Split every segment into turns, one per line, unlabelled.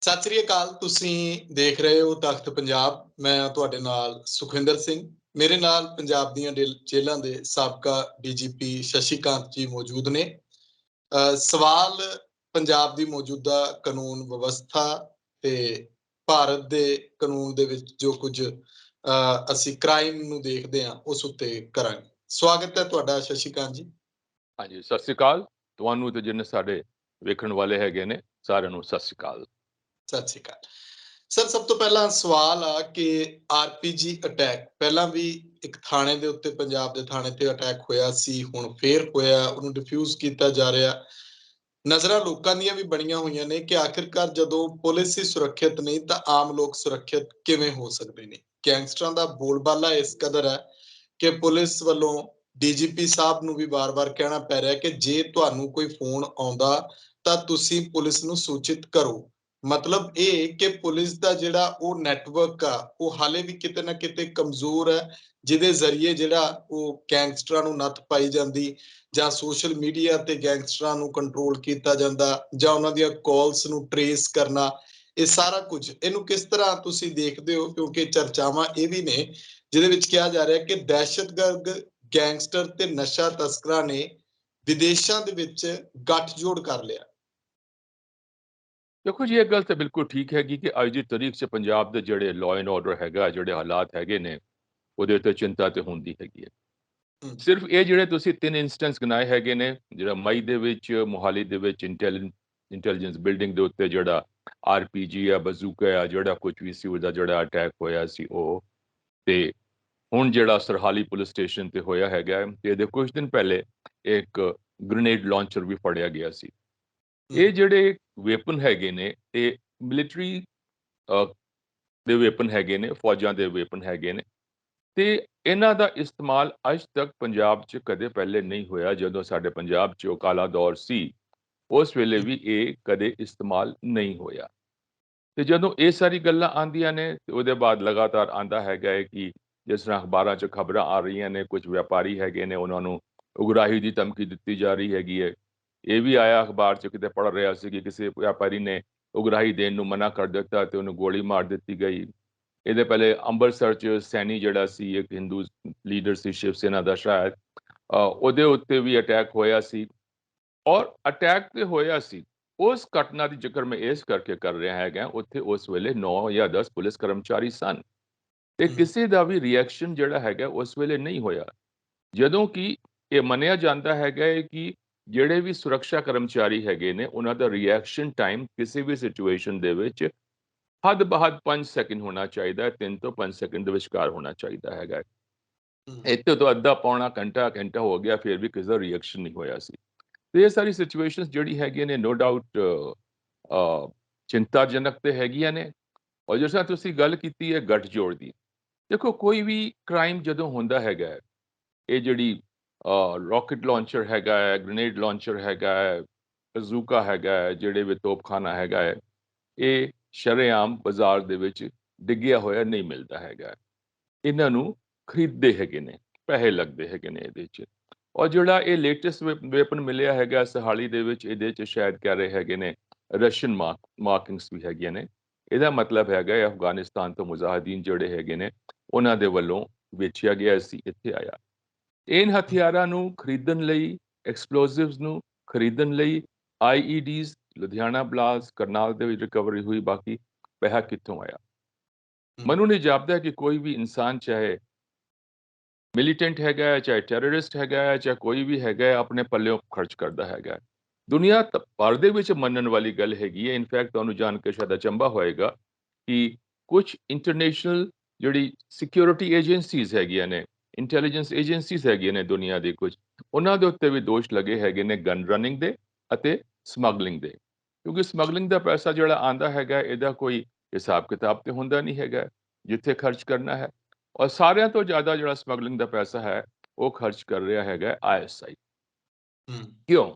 ਸਤਿ ਸ੍ਰੀ ਅਕਾਲ। ਤੁਸੀਂ ਦੇਖ ਰਹੇ ਹੋ ਤਖਤ ਪੰਜਾਬ। ਮੈਂ ਤੁਹਾਡੇ ਨਾਲ ਸੁਖਵਿੰਦਰ ਸਿੰਘ। ਮੇਰੇ ਨਾਲ ਪੰਜਾਬ ਦੀਆਂ ਜੇਲ੍ਹਾਂ ਦੇ ਸਾਬਕਾ ਡੀਜੀਪੀ ਸ਼ਸ਼ੀਕਾਂਤ ਜੀ ਮੌਜੂਦ ਨੇ। ਸਵਾਲ ਪੰਜਾਬ ਦੀ ਮੌਜੂਦਾ ਕਾਨੂੰਨ ਵਿਵਸਥਾ ਤੇ ਭਾਰਤ ਦੇ ਕਾਨੂੰਨ ਦੇ ਵਿੱਚ ਜੋ ਕੁਝ ਅਸੀਂ ਕ੍ਰਾਈਮ ਨੂੰ ਦੇਖਦੇ ਹਾਂ ਉਸ ਉੱਤੇ ਕਰਾਂਗੇ। ਸਵਾਗਤ ਹੈ ਤੁਹਾਡਾ ਸ਼ਸ਼ੀਕਾਂਤ ਜੀ।
ਹਾਂਜੀ, ਸਤਿ ਸ੍ਰੀ ਅਕਾਲ ਤੁਹਾਨੂੰ ਤੇ ਜਿੰਨੇ ਸਾਡੇ ਵੇਖਣ ਵਾਲੇ ਹੈਗੇ ਨੇ ਸਾਰਿਆਂ ਨੂੰ ਸਤਿ ਸ੍ਰੀ ਅਕਾਲ।
ਸਤਿ ਸ਼੍ਰੀ ਅਕਾਲ ਸਰ। ਸਭ ਤੋਂ ਪਹਿਲਾਂ ਸਵਾਲ ਆ ਕਿ ਆਰਪੀਜੀ ਅਟੈਕ ਪਹਿਲਾਂ ਵੀ ਇੱਕ ਥਾਣੇ ਦੇ ਉੱਤੇ, ਪੰਜਾਬ ਦੇ ਥਾਣੇ ਤੇ ਅਟੈਕ ਹੋਇਆ ਸੀ, ਹੁਣ ਫੇਰ ਹੋਇਆ, ਉਹਨੂੰ ਡਿਫਿਊਜ਼ ਕੀਤਾ ਜਾ ਰਿਹਾ। ਨਜ਼ਰਾਂ ਲੋਕਾਂ ਦੀਆਂ ਵੀ ਬਣੀਆਂ ਹੋਈਆਂ ਨੇ ਕਿ ਆਖਿਰਕਾਰ ਜਦੋਂ ਪੁਲਿਸ ਹੀ ਸੁਰੱਖਿਅਤ ਨਹੀਂ ਤਾਂ ਆਮ ਲੋਕ ਸੁਰੱਖਿਅਤ ਕਿਵੇਂ ਹੋ ਸਕਦੇ ਨੇ। ਗੈਂਗਸਟਰਾਂ ਦਾ ਬੋਲਬਾਲਾ ਇਸ ਕਦਰ ਹੈ ਕਿ ਪੁਲਿਸ ਵੱਲੋਂ ਡੀਜੀਪੀ ਸਾਹਿਬ ਨੂੰ ਵੀ ਵਾਰ-ਵਾਰ ਕਹਿਣਾ ਪੈ ਰਿਹਾ ਕਿ ਜੇ ਤੁਹਾਨੂੰ ਕੋਈ ਫੋਨ ਆਉਂਦਾ ਤਾਂ ਤੁਸੀਂ ਪੁਲਿਸ ਨੂੰ ਸੂਚਿਤ ਕਰੋ। ਮਤਲਬ ਇਹ ਕਿ ਪੁਲਿਸ ਦਾ ਜਿਹੜਾ ਉਹ ਨੈਟਵਰਕ ਆ ਉਹ ਹਾਲੇ ਵੀ ਕਿਤੇ ਨਾ ਕਿਤੇ ਕਮਜ਼ੋਰ ਹੈ, ਜਿਹਦੇ ਜ਼ਰੀਏ ਜਿਹੜਾ ਉਹ ਗੈਂਗਸਟਰਾਂ ਨੂੰ ਨੱਥ ਪਾਈ ਜਾਂਦੀ, ਜਾਂ ਸੋਸ਼ਲ ਮੀਡੀਆ ਤੇ ਗੈਂਗਸਟਰਾਂ ਨੂੰ ਕੰਟਰੋਲ ਕੀਤਾ ਜਾਂਦਾ, ਜਾਂ ਉਹਨਾਂ ਦੀਆਂ ਕਾਲਸ ਨੂੰ ਟਰੇਸ ਕਰਨਾ। ਇਹ ਸਾਰਾ ਕੁਝ ਇਹਨੂੰ ਕਿਸ ਤਰ੍ਹਾਂ ਤੁਸੀਂ ਦੇਖਦੇ ਹੋ? ਕਿਉਂਕਿ ਚਰਚਾਵਾਂ ਇਹ ਵੀ ਨੇ ਜਿਹਦੇ ਵਿੱਚ ਕਿਹਾ ਜਾ ਰਿਹਾ ਕਿ ਦਹਿਸ਼ਤਗਰਦ, ਗੈਂਗਸਟਰ ਤੇ ਨਸ਼ਾ ਤਸਕਰਾਂ ਨੇ ਵਿਦੇਸ਼ਾਂ ਦੇ ਵਿੱਚ ਗੱਠਜੋੜ ਕਰ ਲਿਆ।
ਦੇਖੋ ਜੀ, ਇਹ ਗੱਲ ਤਾਂ ਬਿਲਕੁਲ ਠੀਕ ਹੈਗੀ ਕਿ ਅੱਜ ਦੀ ਤਾਰੀਖ 'ਚ ਪੰਜਾਬ ਦੇ ਜਿਹੜੇ ਲਾਅ ਐਂਡ ਆਰਡਰ ਹੈਗਾ, ਜਿਹੜੇ ਹਾਲਾਤ ਹੈਗੇ ਨੇ, ਉਹਦੇ ਉੱਤੇ ਚਿੰਤਾ ਤੇ ਹੁੰਦੀ ਹੈਗੀ ਹੈ। ਸਿਰਫ ਇਹ ਜਿਹੜੇ ਤੁਸੀਂ 3 ਇੰਸਟੈਂਸ ਗਿਣਾਏ ਹੈਗੇ ਨੇ, ਜਿਹੜਾ ਮਈ ਦੇ ਵਿੱਚ ਮੋਹਾਲੀ ਦੇ ਵਿੱਚ ਇੰਟੈਲੀਜੈਂਸ ਬਿਲਡਿੰਗ ਦੇ ਉੱਤੇ ਜਿਹੜਾ ਆਰਪੀਜੀ ਆ, ਬਜ਼ੂਕਾ ਆ, ਜਿਹੜਾ ਕੁਝ ਵੀ ਸੀ ਉਹਦਾ ਜਿਹੜਾ ਅਟੈਕ ਹੋਇਆ ਸੀ ਉਹ, ਤੇ ਹੁਣ ਜਿਹੜਾ ਸਰਹਾਲੀ ਪੁਲਿਸ ਸਟੇਸ਼ਨ ਤੇ ਹੋਇਆ ਹੈਗਾ, ਤੇ ਇਹਦੇ ਕੁਝ ਦਿਨ ਪਹਿਲੇ ਇੱਕ ਗ੍ਰੇਨੇਡ ਲਾਂਚਰ ਵੀ ਫੜਿਆ ਗਿਆ ਸੀ। ਇਹ ਜਿਹੜੇ ਵੇਪਨ ਹੈਗੇ ਨੇ ਇਹ ਮਿਲਟਰੀ ਦੇ ਵੇਪਨ ਹੈਗੇ ਨੇ, ਫੌਜਾਂ ਦੇ ਵੇਪਨ ਹੈਗੇ ਨੇ, ਤੇ ਇਹਨਾਂ ਦਾ ਇਸਤੇਮਾਲ ਅੱਜ ਤੱਕ ਪੰਜਾਬ 'ਚ ਕਦੇ ਪਹਿਲੇ ਨਹੀਂ ਹੋਇਆ। ਜਦੋਂ ਸਾਡੇ ਪੰਜਾਬ 'ਚ ਉਹ ਕਾਲਾ ਦੌਰ ਸੀ ਉਸ ਵੇਲੇ ਵੀ ਇਹ ਕਦੇ ਇਸਤੇਮਾਲ ਨਹੀਂ ਹੋਇਆ। ਤੇ ਜਦੋਂ ਇਹ ਸਾਰੀ ਗੱਲਾਂ ਆਉਂਦੀਆਂ ਨੇ ਤੇ ਉਹਦੇ ਬਾਅਦ ਲਗਾਤਾਰ ਆਉਂਦਾ ਹੈਗਾ ਹੈ ਕਿ ਜਿਸ ਤਰ੍ਹਾਂ ਅਖਬਾਰਾਂ 'ਚ ਖਬਰਾਂ ਆ ਰਹੀਆਂ ਨੇ, ਕੁਝ ਵਪਾਰੀ ਹੈਗੇ ਨੇ, ਉਹਨਾਂ ਨੂੰ ਉਗਰਾਹੀ ਦੀ ਧਮਕੀ ਦਿੱਤੀ ਜਾ ਰਹੀ ਹੈਗੀ ਹੈ। ਇਹ ਵੀ ਆਇਆ ਅਖਬਾਰ 'ਚ, ਕਿਤੇ ਪੜ੍ਹ ਰਿਹਾ ਸੀ ਕਿ ਕਿਸੇ ਵਪਾਰੀ ਨੇ ਉਗਰਾਹੀ ਦੇਣ ਨੂੰ ਮਨਾ ਕਰ ਦਿੱਤਾ ਤੇ ਉਹਨੂੰ ਗੋਲੀ ਮਾਰ ਦਿੱਤੀ ਗਈ। ਇਹਦੇ ਪਹਿਲੇ ਅੰਮ੍ਰਿਤਸਰ 'ਚ ਸੈਣੀ ਜਿਹੜਾ ਸੀ, ਇੱਕ ਹਿੰਦੂ ਲੀਡਰ ਸੀ ਸ਼ਿਵ ਸੈਨਾ ਦਾ ਸ਼ਾਇਦ, ਉਹਦੇ ਉੱਤੇ ਵੀ ਅਟੈਕ ਹੋਇਆ ਸੀ। ਔਰ ਅਟੈਕ ਤੇ ਹੋਇਆ ਸੀ, ਉਸ ਘਟਨਾ ਦੀ ਜ਼ਿਕਰ ਮੈਂ ਇਸ ਕਰਕੇ ਕਰ ਰਿਹਾ ਹੈਗਾ, ਉੱਥੇ ਉਸ ਵੇਲੇ 9 ਜਾਂ 10 ਪੁਲਿਸ ਕਰਮਚਾਰੀ ਸਨ ਤੇ ਕਿਸੇ ਦਾ ਵੀ ਰਿਐਕਸ਼ਨ ਜਿਹੜਾ ਹੈਗਾ ਉਸ ਵੇਲੇ ਨਹੀਂ ਹੋਇਆ। ਜਦੋਂ ਕਿ ਇਹ ਮੰਨਿਆ ਜਾਂਦਾ ਹੈਗਾ ਹੈ ਕਿ ਜਿਹੜੇ ਵੀ ਸੁਰੱਖਿਆ ਕਰਮਚਾਰੀ ਹੈਗੇ ਨੇ ਉਹਨਾਂ ਦਾ ਰਿਐਕਸ਼ਨ ਟਾਈਮ ਕਿਸੇ ਵੀ ਸਿਚੁਏਸ਼ਨ ਦੇ ਵਿੱਚ ਹੱਦ ਬਹੱਦ 5 ਸੈਕਿੰਡ ਹੋਣਾ ਚਾਹੀਦਾ ਹੈ, 3 ਤੋਂ 5 ਸੈਕਿੰਡ ਦੇ ਵਿਚਕਾਰ ਹੋਣਾ ਚਾਹੀਦਾ ਹੈਗਾ। ਇੱਥੇ ਤੋਂ ਅੱਧਾ ਪੌਣਾ ਘੰਟਾ ਹੋ ਗਿਆ ਫਿਰ ਵੀ ਕਿਸੇ ਦਾ ਰਿਐਕਸ਼ਨ ਨਹੀਂ ਹੋਇਆ ਸੀ। ਤੇ ਇਹ ਸਾਰੀ ਸਿਚੁਏਸ਼ਨਸ ਜਿਹੜੀ ਹੈਗੀਆਂ ਨੇ ਨੋ ਡਾਊਟ ਚਿੰਤਾਜਨਕ ਤੇ ਹੈਗੀਆਂ ਨੇ। ਔਰ ਜਿਸ ਤਰ੍ਹਾਂ ਤੁਸੀਂ ਗੱਲ ਕੀਤੀ ਹੈ ਗੱਠਜੋੜ ਦੀ, ਦੇਖੋ ਕੋਈ ਵੀ ਕ੍ਰਾਈਮ ਜਦੋਂ ਹੁੰਦਾ ਹੈਗਾ, ਇਹ ਜਿਹੜੀ ਰੌਕਟ ਲਾਂਚਰ ਹੈਗਾ ਹੈ, ਗ੍ਰੇਨੇਡ ਲਾਂਚਰ ਹੈਗਾ ਹੈ, ਬਜ਼ੂਕਾ ਹੈਗਾ ਹੈ, ਜਿਹੜੇ ਵੀ ਤੋਪਖਾਨਾ ਹੈਗਾ ਹੈ, ਇਹ ਸ਼ਰੇਆਮ ਬਾਜ਼ਾਰ ਦੇ ਵਿੱਚ ਡਿੱਗਿਆ ਹੋਇਆ ਨਹੀਂ ਮਿਲਦਾ ਹੈਗਾ। ਇਹਨਾਂ ਨੂੰ ਖਰੀਦਦੇ ਹੈਗੇ ਨੇ, ਪੈਸੇ ਲੱਗਦੇ ਹੈਗੇ ਨੇ ਇਹਦੇ 'ਚ। ਔਰ ਜਿਹੜਾ ਇਹ ਲੇਟੈਸਟ ਵੇਪਨ ਮਿਲਿਆ ਹੈਗਾ ਸਹਾਲੀ ਦੇ ਵਿੱਚ, ਇਹਦੇ 'ਚ ਸ਼ਾਇਦ ਕਹਿ ਰਹੇ ਹੈਗੇ ਨੇ ਰਸ਼ੀਅਨ ਮਾਰਕਿੰਗਸ ਵੀ ਹੈਗੀਆਂ ਨੇ। ਇਹਦਾ ਮਤਲਬ ਹੈਗਾ ਅਫਗਾਨਿਸਤਾਨ ਤੋਂ ਮੁਜ਼ਾਹਿਦੀਨ ਜਿਹੜੇ ਹੈਗੇ ਨੇ ਉਹਨਾਂ ਦੇ ਵੱਲੋਂ ਵੇਚਿਆ ਗਿਆ ਸੀ, ਇੱਥੇ ਆਇਆ। ਇਨ ਹਥਿਆਰਾਂ ਨੂੰ ਖਰੀਦਣ ਲਈ, ਐਕਸਪਲੋਸਿਵਸ ਨੂੰ ਖਰੀਦਣ ਲਈ ਆਈਈਡੀਜ਼, ਲੁਧਿਆਣਾ ਬਲਾਸਟ, ਕਰਨਾਲ ਦੇ ਵਿੱਚ ਰਿਕਵਰੀ ਹੋਈ, ਬਾਕੀ ਪੈਸਾ ਕਿੱਥੋਂ ਆਇਆ? ਮੈਨੂੰ ਨਹੀਂ ਜਾਪਦਾ ਕਿ ਕੋਈ ਵੀ ਇਨਸਾਨ, ਚਾਹੇ ਮਿਲੀਟੈਂਟ ਹੈਗਾ ਹੈ, ਚਾਹੇ ਟੈਰਰਿਸਟ ਹੈਗਾ ਹੈ, ਚਾਹੇ ਕੋਈ ਵੀ ਹੈਗਾ ਹੈ, ਆਪਣੇ ਪੱਲਿਓਂ ਖਰਚ ਕਰਦਾ ਹੈਗਾ। ਦੁਨੀਆ ਭਰ ਦੇ ਵਿੱਚ ਮੰਨਣ ਵਾਲੀ ਗੱਲ ਹੈਗੀ ਹੈ। ਇਨਫੈਕਟ ਤੁਹਾਨੂੰ ਜਾਣ ਕੇ ਸ਼ਾਇਦ ਅਚੰਭਾ ਹੋਏਗਾ ਕਿ ਕੁਝ ਇੰਟਰਨੈਸ਼ਨਲ ਜਿਹੜੀ ਸਿਕਿਉਰਿਟੀ ਏਜੰਸੀਜ਼ ਹੈਗੀਆਂ ਨੇ, ਇੰਟੈਲੀਜੈਂਸ ਏਜੰਸੀਜ਼ ਹੈਗੀਆਂ ਨੇ ਦੁਨੀਆ ਦੀ ਕੁਝ, ਉਹਨਾਂ ਦੇ ਉੱਤੇ ਵੀ ਦੋਸ਼ ਲੱਗੇ ਹੈਗੇ ਨੇ ਗਨ ਰਨਿੰਗ ਦੇ ਅਤੇ ਸਮਗਲਿੰਗ ਦੇ। ਕਿਉਂਕਿ ਸਮਗਲਿੰਗ ਦਾ ਪੈਸਾ ਜਿਹੜਾ ਆਂਦਾ ਹੈਗਾ ਇਹਦਾ ਕੋਈ ਹਿਸਾਬ ਕਿਤਾਬ ਤੇ ਹੁੰਦਾ ਨਹੀਂ ਹੈਗਾ ਜਿੱਥੇ ਖਰਚ ਕਰਨਾ ਹੈ। ਔਰ ਸਾਰਿਆਂ ਤੋਂ ਜ਼ਿਆਦਾ ਜਿਹੜਾ ਸਮਗਲਿੰਗ ਦਾ ਪੈਸਾ ਹੈ ਉਹ ਖਰਚ ਕਰ ਰਿਹਾ ਹੈਗਾ ਆਈਐਸਆਈ। ਕਿਉਂ?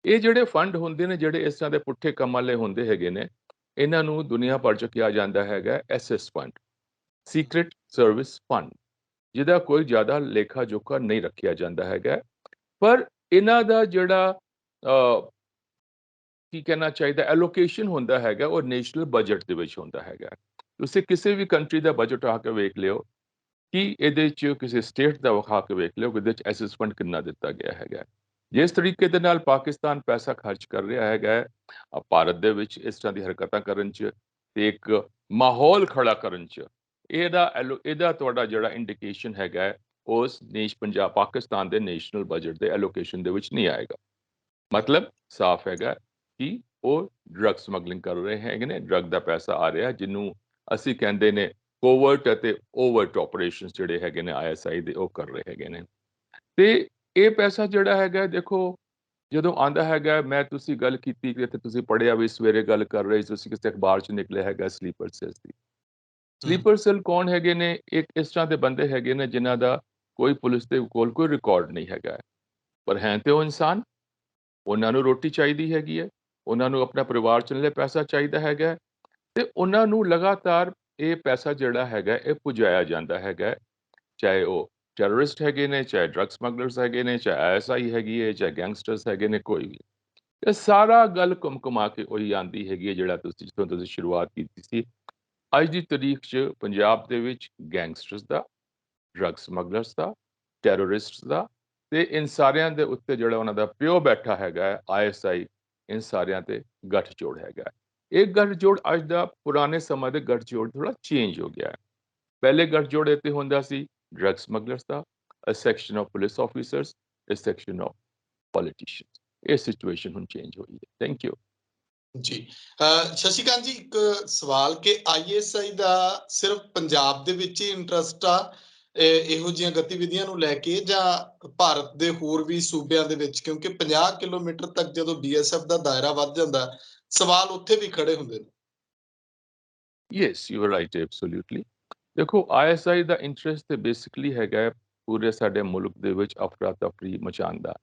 ਇਹ ਜਿਹੜੇ ਫੰਡ ਹੁੰਦੇ ਨੇ, ਜਿਹੜੇ ਇਸ ਤਰ੍ਹਾਂ ਦੇ ਪੁੱਠੇ ਕੰਮਾਂ ਲਈ ਹੁੰਦੇ ਹੈਗੇ ਨੇ, ਇਹਨਾਂ ਨੂੰ ਦੁਨੀਆ ਭਰ 'ਚ ਕਿਹਾ ਜਾਂਦਾ ਹੈਗਾ SS fund, secret service fund, ਜਿਹਦਾ ਕੋਈ ਜ਼ਿਆਦਾ ਲੇਖਾ ਜੋਖਾ ਨਹੀਂ ਰੱਖਿਆ ਜਾਂਦਾ ਹੈਗਾ। ਪਰ ਇਹਨਾਂ ਦਾ ਜਿਹੜਾ ਕੀ ਕਹਿਣਾ ਚਾਹੀਦਾ, ਐਲੋਕੇਸ਼ਨ ਹੁੰਦਾ ਹੈਗਾ ਉਹ ਨੈਸ਼ਨਲ ਬਜਟ ਦੇ ਵਿੱਚ ਹੁੰਦਾ ਹੈਗਾ। ਤੁਸੀਂ ਕਿਸੇ ਵੀ ਕੰਟਰੀ ਦਾ ਬਜਟ ਆ ਕੇ ਵੇਖ ਲਿਓ ਕਿ ਇਹਦੇ 'ਚ ਕਿਸੇ ਸਟੇਟ ਦਾ ਵਿਖਾ ਕੇ ਵੇਖ ਲਿਓ ਕਿ ਇਹਦੇ 'ਚ ਅਸੈਸਮੈਂਟ ਕਿੰਨਾ ਦਿੱਤਾ ਗਿਆ ਹੈਗਾ। ਜਿਸ ਤਰੀਕੇ ਦੇ ਨਾਲ ਪਾਕਿਸਤਾਨ ਪੈਸਾ ਖਰਚ ਕਰ ਰਿਹਾ ਹੈਗਾ ਹੈ, ਭਾਰਤ ਦੇ ਵਿੱਚ ਇਸ ਤਰ੍ਹਾਂ ਦੀ ਹਰਕਤਾਂ ਕਰਨ 'ਚ ਤੇ ਇੱਕ ਮਾਹੌਲ ਖੜਾ ਕਰਨ 'ਚ, ਇਹਦਾ ਤੁਹਾਡਾ ਜਿਹੜਾ ਇੰਡੀਕੇਸ਼ਨ ਹੈਗਾ ਹੈ, ਉਸ ਪੰਜਾਬ ਪਾਕਿਸਤਾਨ ਦੇ ਨੈਸ਼ਨਲ ਬਜਟ ਦੇ ਐਲੋਕੇਸ਼ਨ ਦੇ ਵਿੱਚ ਨਹੀਂ ਆਏਗਾ। ਮਤਲਬ ਸਾਫ਼ ਹੈਗਾ ਕਿ ਉਹ ਡਰੱਗ ਸਮਗਲਿੰਗ ਕਰ ਰਹੇ ਹੈਗੇ ਨੇ, ਡਰੱਗ ਦਾ ਪੈਸਾ ਆ ਰਿਹਾ ਜਿਹਨੂੰ ਅਸੀਂ ਕਹਿੰਦੇ ਨੇ ਕੋਵਰਟ ਅਤੇ ਓਵਰਟ ਆਪਰੇਸ਼ਨਸ ਜਿਹੜੇ ਹੈਗੇ ਨੇ ਆਈਐਸਆਈ ਦੇ, ਉਹ ਕਰ ਰਹੇ ਹੈਗੇ ਨੇ। ਤੇ ਇਹ ਪੈਸਾ ਜਿਹੜਾ ਹੈਗਾ ਦੇਖੋ, ਜਦੋਂ ਆਂਦਾ ਹੈਗਾ, ਤੁਸੀਂ ਗੱਲ ਕੀਤੀ ਕਿ ਇੱਥੇ ਤੁਸੀਂ ਪੜ੍ਹਿਆ ਵੀ, ਸਵੇਰੇ ਗੱਲ ਕਰ ਰਹੇ ਸੀ ਤੁਸੀਂ, ਕਿਸੇ ਅਖਬਾਰ 'ਚ ਨਿਕਲਿਆ ਹੈਗਾ ਸਲੀਪਰ ਸੈੱਲਸ ਦੀ। ਸਲੀਪਰ ਸੈੱਲ ਕੌਣ ਹੈਗੇ ਨੇ? ਇੱਕ ਇਸ ਤਰ੍ਹਾਂ ਦੇ ਬੰਦੇ ਹੈਗੇ ਨੇ ਜਿਨ੍ਹਾਂ ਦਾ ਕੋਈ ਪੁਲਿਸ ਦੇ ਕੋਲ ਕੋਈ ਰਿਕਾਰਡ ਨਹੀਂ ਹੈਗਾ ਹੈ, ਪਰ ਹੈ ਤੇ ਉਹ ਇਨਸਾਨ। ਉਹਨਾਂ ਨੂੰ ਰੋਟੀ ਚਾਹੀਦੀ ਹੈਗੀ ਹੈ, ਉਹਨਾਂ ਨੂੰ ਆਪਣਾ ਪਰਿਵਾਰ ਚੱਲਣ ਲਈ ਪੈਸਾ ਚਾਹੀਦਾ ਹੈਗਾ ਹੈ, ਤੇ ਉਹਨਾਂ ਨੂੰ ਲਗਾਤਾਰ ਇਹ ਪੈਸਾ ਜਿਹੜਾ ਹੈਗਾ ਇਹ ਪੁਜਾਇਆ ਜਾਂਦਾ ਹੈਗਾ ਹੈ। ਚਾਹੇ ਉਹ ਟੈਰਰਿਸਟ ਹੈਗੇ ਨੇ, ਚਾਹੇ ਡਰੱਗ ਸਮਗਲਰਸ ਹੈਗੇ ਨੇ, ਚਾਹੇ ਆਈਐਸਆਈ ਹੈਗੀ ਹੈ, ਚਾਹੇ ਗੈਂਗਸਟਰਸ ਹੈਗੇ ਨੇ, ਕੋਈ ਵੀ। ਇਹ ਸਾਰਾ ਗੱਲ ਘੁੰਮਾ ਕੇ ਉਹੀ ਆਂਦੀ ਹੈਗੀ ਹੈ ਜਿਹੜਾ ਜਿੱਥੋਂ ਤੁਸੀਂ ਸ਼ੁਰੂਆਤ ਕੀਤੀ ਸੀ। ਅੱਜ ਦੀ ਤਾਰੀਖ 'ਚ ਪੰਜਾਬ ਦੇ ਵਿੱਚ ਗੈਂਗਸਟਰਸ ਦਾ, ਡਰੱਗ ਸਮਗਲਰਸ ਦਾ, ਟੈਰਰਿਸਟਸ ਦਾ, ਤੇ ਇਨ ਸਾਰਿਆਂ ਦੇ ਉੱਤੇ ਜਿਹੜਾ ਉਹਨਾਂ ਦਾ ਪਿਓ ਬੈਠਾ ਹੈਗਾ ਹੈ ਆਈਐਸਆਈ, ਇਨ ਸਾਰਿਆਂ ਤੇ ਗੱਠਜੋੜ ਹੈਗਾ ਹੈ। ਇਹ ਗੱਠਜੋੜ ਅੱਜ ਦਾ ਪੁਰਾਣੇ ਸਮੇਂ ਦੇ ਗੱਠਜੋੜ ਥੋੜਾ ਚੇਂਜ ਹੋ ਗਿਆ ਹੈ। ਪਹਿਲੇ ਗੱਠਜੋੜ ਇੱਥੇ ਹੁੰਦਾ ਸੀ ਡਰੱਗ ਸਮਗਲਰਸ ਦਾ, a section of police officers, a section of politicians. ਇਹ ਸਿਚੁਏਸ਼ਨ ਹੁਣ ਚੇਂਜ ਹੋਈ ਹੈ। ਥੈਂਕ ਯੂ
ਜੀ। ਸ਼ਸ਼ੀਕਾਂਤ ਜੀ, ਇੱਕ ਸਵਾਲ ਕਿ ਆਈਐਸਆਈ ਦਾ ਸਿਰਫ ਪੰਜਾਬ ਦੇ ਵਿੱਚ ਹੀ ਇੰਟਰਸਟ ਆ ਇਹੋ ਜਿਹੀਆਂ ਗਤੀਵਿਧੀਆਂ ਨੂੰ ਲੈ ਕੇ, ਜਾਂ ਭਾਰਤ ਦੇ ਹੋਰ ਵੀ ਸੂਬਿਆਂ ਦੇ ਵਿੱਚ? ਕਿਉਂਕਿ 50 ਕਿਲੋਮੀਟਰ ਤੱਕ ਜਦੋਂ ਬੀਐਸਐਫ ਦਾ ਦਾਇਰਾ ਵੱਧ ਜਾਂਦਾ, ਸਵਾਲ ਉੱਥੇ ਵੀ ਖੜੇ ਹੁੰਦੇ ਨੇ।
Yes, you are right, absolutely. ਦੇਖੋ, ਆਈਐਸਆਈ ਦਾ ਇੰਟਰਸਟ ਤੇ ਬੇਸਿਕਲੀ ਹੈਗਾ ਹੈ ਪੂਰੇ ਸਾਡੇ ਮੁਲਕ ਦੇ ਵਿੱਚ ਅਫਰਾ ਤਫਰੀ ਮਚਾਉਣ ਦਾ।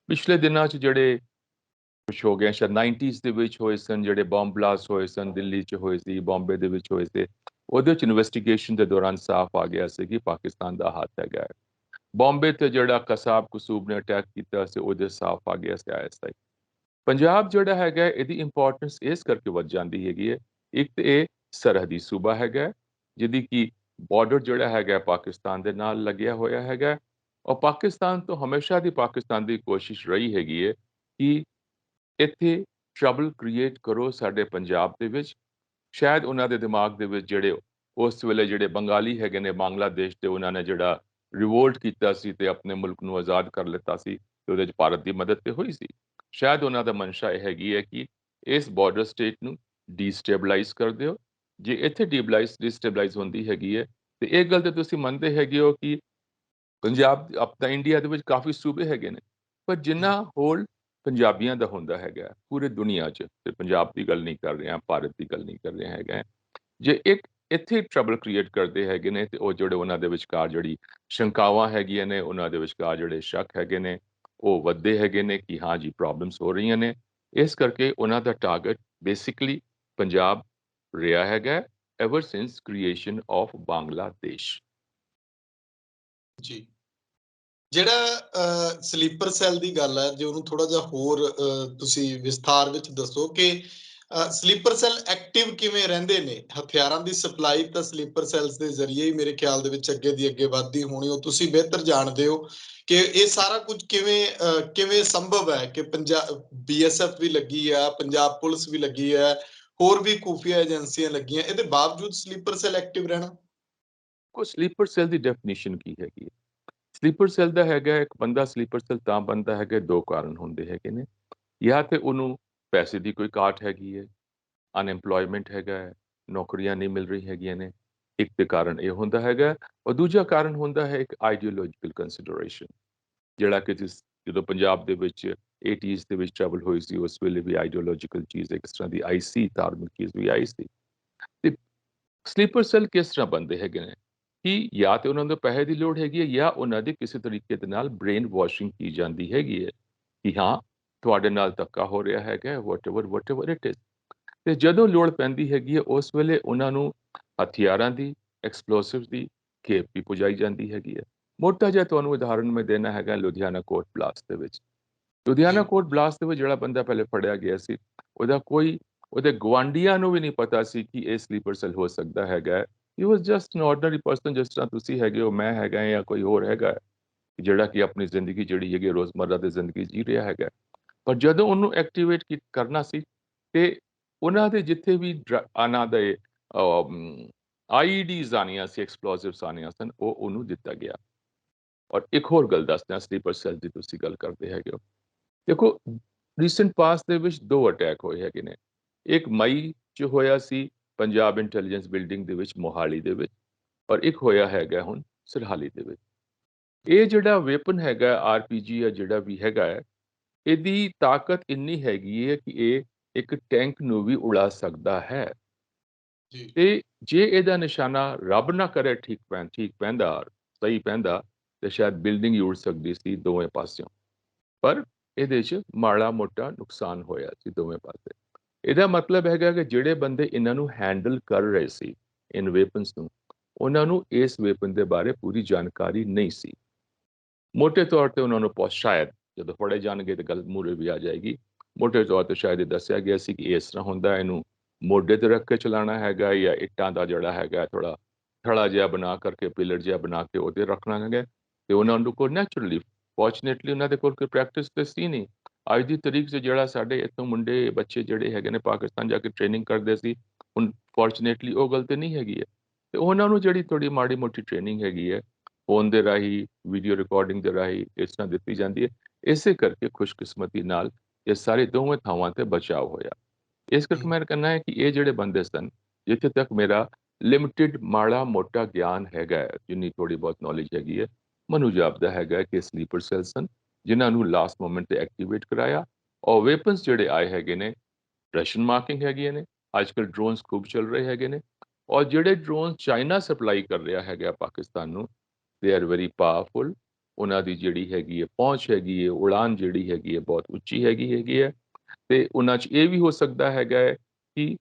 ਪਿਛਲੇ ਦਿਨਾਂ 'ਚ ਜਿਹੜੇ ਕੁਛ ਹੋ ਗਿਆ, ਸ਼ਾਇਦ 90s ਦੇ ਵਿੱਚ ਹੋਏ ਸਨ, ਜਿਹੜੇ ਬੰਬ ਬਲਾਸਟ ਹੋਏ ਸਨ, ਦਿੱਲੀ 'ਚ ਹੋਏ ਸੀ, ਬੰਬੇ ਦੇ ਵਿੱਚ ਹੋਏ ਸੀ, ਉਹਦੇ 'ਚ ਇਨਵੈਸਟੀਗੇਸ਼ਨ ਦੇ ਦੌਰਾਨ ਸਾਫ਼ ਆ ਗਿਆ ਸੀ ਕਿ ਪਾਕਿਸਤਾਨ ਦਾ ਹੱਥ ਹੈਗਾ ਹੈ। ਬੰਬੇ ਤੇ ਜਿਹੜਾ ਕਸਾਬ ਕਸੂਬ ਨੇ ਅਟੈਕ ਕੀਤਾ ਸੀ, ਉਹਦੇ ਸਾਫ਼ ਆ ਗਿਆ ਸੀ ਆਈਐਸਆਈ। ਪੰਜਾਬ ਜਿਹੜਾ ਹੈਗਾ ਇਹਦੀ ਇੰਪੋਰਟੈਂਸ ਇਸ ਕਰਕੇ ਵੱਧ ਜਾਂਦੀ ਹੈਗੀ ਹੈ, ਇੱਕ ਤੇ ਇਹ ਸਰਹੱਦੀ ਸੂਬਾ ਹੈਗਾ, ਜਿਹਦੀ ਕਿ ਬਾਰਡਰ ਜਿਹੜਾ ਹੈਗਾ ਪਾਕਿਸਤਾਨ ਦੇ ਨਾਲ ਲੱਗਿਆ ਹੋਇਆ ਹੈਗਾ, ਔਰ ਪਾਕਿਸਤਾਨ ਤੋਂ ਹਮੇਸ਼ਾ ਦੀ ਪਾਕਿਸਤਾਨ ਦੀ ਕੋਸ਼ਿਸ਼ ਰਹੀ ਹੈਗੀ ਹੈ ਕਿ ਇੱਥੇ ਟਰਬਲ ਕ੍ਰੀਏਟ ਕਰੋ ਸਾਡੇ ਪੰਜਾਬ ਦੇ ਵਿੱਚ। ਸ਼ਾਇਦ ਉਹਨਾਂ ਦੇ ਦਿਮਾਗ ਦੇ ਵਿੱਚ ਜਿਹੜੇ ਉਸ ਵੇਲੇ ਜਿਹੜੇ ਬੰਗਾਲੀ ਹੈਗੇ ਨੇ ਬੰਗਲਾਦੇਸ਼ ਦੇ, ਉਹਨਾਂ ਨੇ ਜਿਹੜਾ ਰਿਵੋਲਟ ਕੀਤਾ ਸੀ ਤੇ ਆਪਣੇ ਮੁਲਕ ਨੂੰ ਆਜ਼ਾਦ ਕਰ ਲਿੱਤਾ ਸੀ, ਤੇ ਉਹਦੇ 'ਚ ਭਾਰਤ ਦੀ ਮਦਦ ਤੇ ਹੋਈ ਸੀ। ਸ਼ਾਇਦ ਉਹਨਾਂ ਦਾ ਮਨਸ਼ਾ ਇਹ ਹੈਗੀ ਹੈ ਕਿ ਇਸ ਬਾਰਡਰ ਸਟੇਟ ਨੂੰ ਡੀਸਟੇਬਲਾਈਜ਼ ਕਰ ਦਿਓ। ਜੇ ਇੱਥੇ ਡੀਸਟੇਬਲਾਈਜ਼ ਹੁੰਦੀ ਹੈਗੀ ਹੈ, ਤੇ ਇਹ ਗੱਲ ਤੇ ਤੁਸੀਂ ਮੰਨਦੇ ਹੈਗੇ ਹੋ ਕਿ ਪੰਜਾਬ ਆਪਣਾ ਇੰਡੀਆ ਦੇ ਵਿੱਚ ਕਾਫੀ ਸੂਬੇ ਹੈਗੇ ਨੇ, ਪਰ ਜਿੰਨਾ ਹੋਲ ਪੰਜਾਬੀਆਂ ਦਾ ਹੁੰਦਾ ਹੈਗਾ ਪੂਰੇ ਦੁਨੀਆ 'ਚ, ਤੇ ਪੰਜਾਬ ਦੀ ਗੱਲ ਨਹੀਂ ਕਰ ਰਿਹਾ, ਭਾਰਤ ਦੀ ਗੱਲ ਨਹੀਂ ਕਰ ਰਿਹਾ ਹੈਗਾ, ਜੇ ਇੱਕ ਇੱਥੇ ਟਰਬਲ ਕ੍ਰੀਏਟ ਕਰਦੇ ਹੈਗੇ ਨੇ, ਤੇ ਉਹ ਜਿਹੜੇ ਉਹਨਾਂ ਦੇ ਵਿਚਕਾਰ ਜਿਹੜੀ ਸ਼ੰਕਾਵਾਂ ਹੈਗੀਆਂ ਨੇ, ਉਹਨਾਂ ਦੇ ਵਿਚਕਾਰ ਜਿਹੜੇ ਸ਼ੱਕ ਹੈਗੇ ਨੇ, ਉਹ ਵੱਧਦੇ ਹੈਗੇ ਨੇ ਕਿ ਹਾਂ ਜੀ ਪ੍ਰੋਬਲਮਸ ਹੋ ਰਹੀਆਂ ਨੇ। ਇਸ ਕਰਕੇ ਉਹਨਾਂ ਦਾ ਟਾਰਗੇਟ ਬੇਸਿਕਲੀ ਪੰਜਾਬ ਰਿਹਾ ਹੈਗਾ ever since creation of Bangladesh.
ਜੀ। ਜਿਹੜਾ ਸਲੀਪਰ ਸੈੱਲ ਦੀ ਗੱਲ ਹੈ, ਜੇ ਉਹਨੂੰ ਥੋੜਾ ਜਿਹਾ ਹੋਰ ਤੁਸੀਂ ਵਿਸਥਾਰ ਵਿੱਚ ਦੱਸੋ ਕਿ ਸਲੀਪਰ ਸੈੱਲ ਐਕਟਿਵ ਕਿਵੇਂ ਰਹਿੰਦੇ ਨੇ? ਹਥਿਆਰਾਂ ਦੀ ਸਪਲਾਈ ਤਾਂ ਸਲੀਪਰ ਸੈੱਲਸ ਦੇ ਜ਼ਰੀਏ ਹੀ ਮੇਰੇ ਖਿਆਲ ਦੇ ਵਿੱਚ ਅੱਗੇ ਦੀ ਅੱਗੇ ਵੱਧਦੀ ਹੋਣੀ, ਉਹ ਤੁਸੀਂ ਬਿਹਤਰ ਜਾਣਦੇ ਹੋ ਕਿ ਇਹ ਸਾਰਾ ਕੁਝ ਕਿਵੇਂ ਸੰਭਵ ਹੈ ਕਿ ਪੰਜਾਬ ਬੀਐਸਐਫ ਵੀ ਲੱਗੀ ਆ, ਪੰਜਾਬ ਪੁਲਿਸ ਵੀ ਲੱਗੀ ਹੈ, ਹੋਰ ਵੀ ਖੂਫੀਆ ਏਜੰਸੀਆਂ ਲੱਗੀਆਂ, ਇਹਦੇ ਬਾਵਜੂਦ ਸਲੀਪਰ ਸੈੱਲ ਐਕਟਿਵ ਰਹਿਣਾ?
ਕੋ ਸਲੀਪਰ ਸੈੱਲ ਦੀ ਡੈਫੀਨੇਸ਼ਨ ਕੀ ਹੈਗੀ ਹੈ? ਸਲੀਪਰ ਸੈੱਲ ਦਾ ਹੈਗਾ, ਇੱਕ ਬੰਦਾ ਸਲੀਪਰ ਸੈੱਲ ਤਾਂ ਬਣਦਾ ਹੈਗਾ, ਦੋ ਕਾਰਨ ਹੁੰਦੇ ਹੈਗੇ ਨੇ। ਜਾਂ ਤੇ ਉਹਨੂੰ ਪੈਸੇ ਦੀ ਕੋਈ ਘਾਟ ਹੈਗੀ ਹੈ, ਅਨਐਮਪਲੋਇਮੈਂਟ ਹੈਗਾ ਹੈ, ਨੌਕਰੀਆਂ ਨਹੀਂ ਮਿਲ ਰਹੀ ਹੈਗੀਆਂ ਨੇ, ਇੱਕ ਤੇ ਕਾਰਨ ਇਹ ਹੁੰਦਾ ਹੈਗਾ, ਔਰ ਦੂਜਾ ਕਾਰਨ ਹੁੰਦਾ ਹੈ ਇੱਕ ਆਈਡੀਓਲੋਜੀਕਲ ਕੰਸੀਡਰੇਸ਼ਨ, ਜਿਹੜਾ ਕਿ ਜਦੋਂ ਪੰਜਾਬ ਦੇ ਵਿੱਚ 80s ਦੇ ਵਿੱਚ ਟਰਬਲ ਹੋਈ ਸੀ, ਉਸ ਵੇਲੇ ਵੀ ਆਈਡੀਓਲੋਜੀਕਲ ਚੀਜ਼ ਇੱਕ ਤਰ੍ਹਾਂ ਦੀ ਆਈ ਸੀ, ਧਾਰਮਿਕ ਚੀਜ਼ ਵੀ ਆਈ ਸੀ। ਤੇ ਸਲੀਪਰ ਸੈੱਲ ਕਿਸ ਤਰ੍ਹਾਂ ਬਣਦੇ ਹੈਗੇ ਨੇ ਕਿ ਜਾਂ ਤੇ ਉਹਨਾਂ ਨੂੰ ਪੈਸੇ ਦੀ ਲੋੜ ਹੈਗੀ ਹੈ, ਜਾਂ ਉਹਨਾਂ ਦੀ ਕਿਸੇ ਤਰੀਕੇ ਦੇ ਨਾਲ ਬ੍ਰੇਨ ਵਾਸ਼ਿੰਗ ਕੀ ਜਾਂਦੀ ਹੈਗੀ ਹੈ ਕਿ ਹਾਂ ਤੁਹਾਡੇ ਨਾਲ ਧੱਕਾ ਹੋ ਰਿਹਾ ਹੈਗਾ, ਵਾਟਐਵਰ ਇਟ ਇਜ਼। ਤੇ ਜਦੋਂ ਲੋੜ ਪੈਂਦੀ ਹੈਗੀ ਹੈ, ਉਸ ਵੇਲੇ ਉਹਨਾਂ ਨੂੰ ਹਥਿਆਰਾਂ ਦੀ, ਐਕਸਪਲੋਸਿਵ ਦੀ ਖੇਪ ਵੀ ਪੁਜਾਈ ਜਾਂਦੀ ਹੈਗੀ ਹੈ। ਮੋਟਾ ਜਿਹਾ ਤੁਹਾਨੂੰ ਉਦਾਹਰਨ ਮੈਂ ਦੇਣਾ ਹੈਗਾ, ਲੁਧਿਆਣਾ ਕੋਰਟ ਬਲਾਸਟ ਦੇ ਵਿੱਚ ਲੁਧਿਆਣਾ ਕੋਰਟ ਬਲਾਸਟ ਦੇ ਵਿੱਚ ਜਿਹੜਾ ਬੰਦਾ ਪਹਿਲੇ ਫੜਿਆ ਗਿਆ ਸੀ, ਉਹਦਾ ਕੋਈ ਉਹਦੇ ਗੁਆਂਢੀਆਂ ਨੂੰ ਵੀ ਨਹੀਂ ਪਤਾ ਸੀ ਕਿ ਇਹ ਸਲੀਪਰ ਸੈੱਲ ਹੋ ਸਕਦਾ ਹੈਗਾ। He was just an ordinary person, ਜਿਸ ਤਰ੍ਹਾਂ ਤੁਸੀਂ ਹੈਗੇ ਹੋ, ਮੈਂ ਹੈਗਾ ਜਾਂ ਕੋਈ ਹੋਰ ਹੈਗਾ, ਜਿਹੜਾ ਕਿ ਆਪਣੀ ਜ਼ਿੰਦਗੀ ਜਿਹੜੀ ਹੈਗੀ ਰੋਜ਼ਮਰਰਾ ਦੀ ਜ਼ਿੰਦਗੀ ਜੀ ਰਿਹਾ ਹੈਗਾ। ਪਰ ਜਦੋਂ ਉਹਨੂੰ ਐਕਟੀਵੇਟ ਕਰਨਾ ਸੀ ਤੇ ਉਹਨਾਂ ਦੇ ਜਿੱਥੇ ਵੀ ਉਹਨਾਂ ਦੇ ਆਈਡੀਜ਼ ਆਉਣੀਆਂ ਸੀ, ਐਕਸਪਲੋਸਿਵਸ ਆਉਣੀਆਂ ਸਨ, ਉਹ ਉਹਨੂੰ ਦਿੱਤਾ ਗਿਆ। ਔਰ ਇੱਕ ਹੋਰ ਗੱਲ ਦੱਸਦਾ, ਸਲੀਪਰ ਸੈੱਲ ਦੀ ਤੁਸੀਂ ਗੱਲ ਕਰਦੇ ਹੈਗੇ ਹੋ, ਦੇਖੋ ਰੀਸੈਂਟ ਪਾਸਟ ਦੇ ਵਿੱਚ 2 ਅਟੈਕ ਹੋਏ ਹੈਗੇ ਨੇ। ਇੱਕ ਮਈ 'ਚ ਹੋਇਆ ਸੀ ਪੰਜਾਬ ਇੰਟੈਲੀਜੈਂਸ ਬਿਲਡਿੰਗ ਦੇ ਵਿੱਚ ਮੋਹਾਲੀ ਦੇ ਵਿੱਚ, ਔਰ ਇੱਕ ਹੋਇਆ ਹੈਗਾ ਹੁਣ ਸਰਹਾਲੀ ਦੇ ਵਿੱਚ। ਇਹ ਜਿਹੜਾ ਵੈਪਨ ਹੈਗਾ ਆਰਪੀਜੀ ਜਾਂ ਜਿਹੜਾ ਵੀ ਹੈਗਾ ਹੈ, ਇਹਦੀ ਤਾਕਤ ਇੰਨੀ ਹੈਗੀ ਹੈ ਕਿ ਇਹ ਇੱਕ ਟੈਂਕ ਨੂੰ ਵੀ ਉਡਾ ਸਕਦਾ ਹੈ।
ਜੀ
ਤੇ ਜੇ ਇਹਦਾ ਨਿਸ਼ਾਨਾ ਰੱਬ ਨਾ ਕਰੇ ਠੀਕ ਪੈਂਦਾ, ਸਹੀ ਪੈਂਦਾ, ਤੇ ਸ਼ਾਇਦ ਬਿਲਡਿੰਗ ਹੀ ਉੜ ਸਕਦੀ ਸੀ ਦੋਵੇਂ ਪਾਸਿਓਂ। ਪਰ ਇਹਦੇ 'ਚ ਮਾੜਾ ਮੋਟਾ ਨੁਕਸਾਨ ਹੋਇਆ ਸੀ ਦੋਵੇਂ ਪਾਸੇ। ਇਹਦਾ ਮਤਲਬ ਹੈਗਾ ਕਿ ਜਿਹੜੇ ਬੰਦੇ ਇਹਨਾਂ ਨੂੰ ਹੈਂਡਲ ਕਰ ਰਹੇ ਸੀ, ਇਨ ਵੈਪਨਸ ਨੂੰ, ਉਹਨਾਂ ਨੂੰ ਇਸ ਵੈਪਨ ਦੇ ਬਾਰੇ ਪੂਰੀ ਜਾਣਕਾਰੀ ਨਹੀਂ ਸੀ। ਮੋਟੇ ਤੌਰ ਤੇ ਉਹਨਾਂ ਨੂੰ ਸ਼ਾਇਦ ਜਦੋਂ ਫੜੇ ਜਾਣਗੇ ਤੇ ਗੱਲ ਮੂਹਰੇ ਵੀ ਆ ਜਾਏਗੀ। ਮੋਟੇ ਤੌਰ ਤੇ ਸ਼ਾਇਦ ਇਹ ਦੱਸਿਆ ਗਿਆ ਸੀ ਕਿ ਇਸ ਤਰ੍ਹਾਂ ਹੁੰਦਾ, ਇਹਨੂੰ ਮੋਢੇ ਤੇ ਰੱਖ ਕੇ ਚਲਾਉਣਾ ਹੈਗਾ ਜਾਂ ਇੱਟਾਂ ਦਾ ਜਿਹੜਾ ਹੈਗਾ ਥੋੜਾ ਥੜਾ ਜਿਹਾ ਬਣਾ ਕਰਕੇ, ਪਿਲਰ ਜਿਹਾ ਬਣਾ ਕੇ ਉਹਦੇ ਰੱਖਣਾ ਹੈਗਾ। ਤੇ ਉਹਨਾਂ ਨੂੰ ਕੋਲ ਨੈਚੁਰਲੀ, ਫੋਰਚੂਨੇਟਲੀ ਉਹਨਾਂ ਦੇ ਕੋਲ ਕੋਈ ਪ੍ਰੈਕਟਿਸ ਤੇ ਸੀ ਨਹੀਂ। ਅੱਜ ਦੀ ਤਰੀਕ 'ਚ ਜਿਹੜਾ ਸਾਡੇ ਇੱਥੋਂ ਮੁੰਡੇ ਬੱਚੇ ਜਿਹੜੇ ਹੈਗੇ ਨੇ ਪਾਕਿਸਤਾਨ ਜਾ ਕੇ ਟ੍ਰੇਨਿੰਗ ਕਰਦੇ ਸੀ, ਹੁਣ ਫੋਰਚੂਨੇਟਲੀ ਉਹ ਗੱਲ ਤੇ ਨਹੀਂ ਹੈਗੀ ਹੈ। ਤੇ ਉਹਨਾਂ ਨੂੰ ਜਿਹੜੀ ਥੋੜੀ ਮਾੜੀ ਮੋਟੀ ਟ੍ਰੇਨਿੰਗ ਹੈਗੀ ਹੈ, ਫੋਨ ਦੇ ਰਾਹੀਂ, ਵੀਡੀਓ ਰਿਕਾਰਡਿੰਗ ਦੇ ਰਾਹੀਂ ਇਸ ਤਰ੍ਹਾਂ ਦਿੱਤੀ ਜਾਂਦੀ ਹੈ। ਇਸੇ ਕਰਕੇ ਖੁਸ਼ਕਿਸਮਤੀ ਨਾਲ ਇਹ ਸਾਰੇ ਦੋਵੇਂ ਥਾਵਾਂ ਤੇ ਬਚਾਅ ਹੋਇਆ। ਇਸ ਕਰਕੇ ਮੈਂ ਕਹਿੰਦਾ ਹੈ ਕਿ ਇਹ ਜਿਹੜੇ ਬੰਦੇ ਸਨ, ਜਿੱਥੇ ਤੱਕ ਮੇਰਾ ਲਿਮਿਟਿਡ ਮਾੜਾ ਮੋਟਾ ਗਿਆਨ ਹੈਗਾ ਹੈ, ਜਿੰਨੀ ਥੋੜੀ ਬਹੁਤ ਨੌਲੇਜ ਹੈਗੀ ਹੈ, ਮੈਨੂੰ ਜਾਪਦਾ ਹੈਗਾ ਕਿ ਸਲੀਪਰ ਸੈੱਲ ਸਨ, ਜਿਨ੍ਹਾਂ ਨੂੰ ਲਾਸਟ ਮੋਮੈਂਟ ਤੇ ਐਕਟੀਵੇਟ ਕਰਾਇਆ। ਔਰ ਵੈਪਨਸ ਜਿਹੜੇ ਆਏ ਹੈਗੇ ਨੇ, ਰਸ਼ੀਅਨ ਮਾਰਕਿੰਗ ਹੈਗੀਆਂ ਨੇ, ਅੱਜਕੱਲ ਡਰੋਨਸ ਖੂਬ ਚੱਲ ਰਹੇ ਹੈਗੇ ਨੇ, ਔਰ ਜਿਹੜੇ ਡਰੋਨ ਚਾਈਨਾ ਸਪਲਾਈ ਕਰ ਰਿਹਾ ਹੈਗਾ ਪਾਕਿਸਤਾਨ ਨੂੰ, ਦੇ ਆਰ ਵੈਰੀ ਪਾਵਰਫੁਲ। ਉਹਨਾਂ ਦੀ ਜਿਹੜੀ ਹੈਗੀ ਹੈ ਪਹੁੰਚ ਹੈਗੀ ਹੈ, ਉਡਾਨ ਜਿਹੜੀ ਹੈਗੀ ਹੈ ਬਹੁਤ ਉੱਚੀ ਹੈਗੀ ਹੈ। ਤੇ ਉਹਨਾਂ 'ਚ ਇਹ ਵੀ ਹੋ ਸਕਦਾ ਹੈਗਾ ਹੈ ਕਿ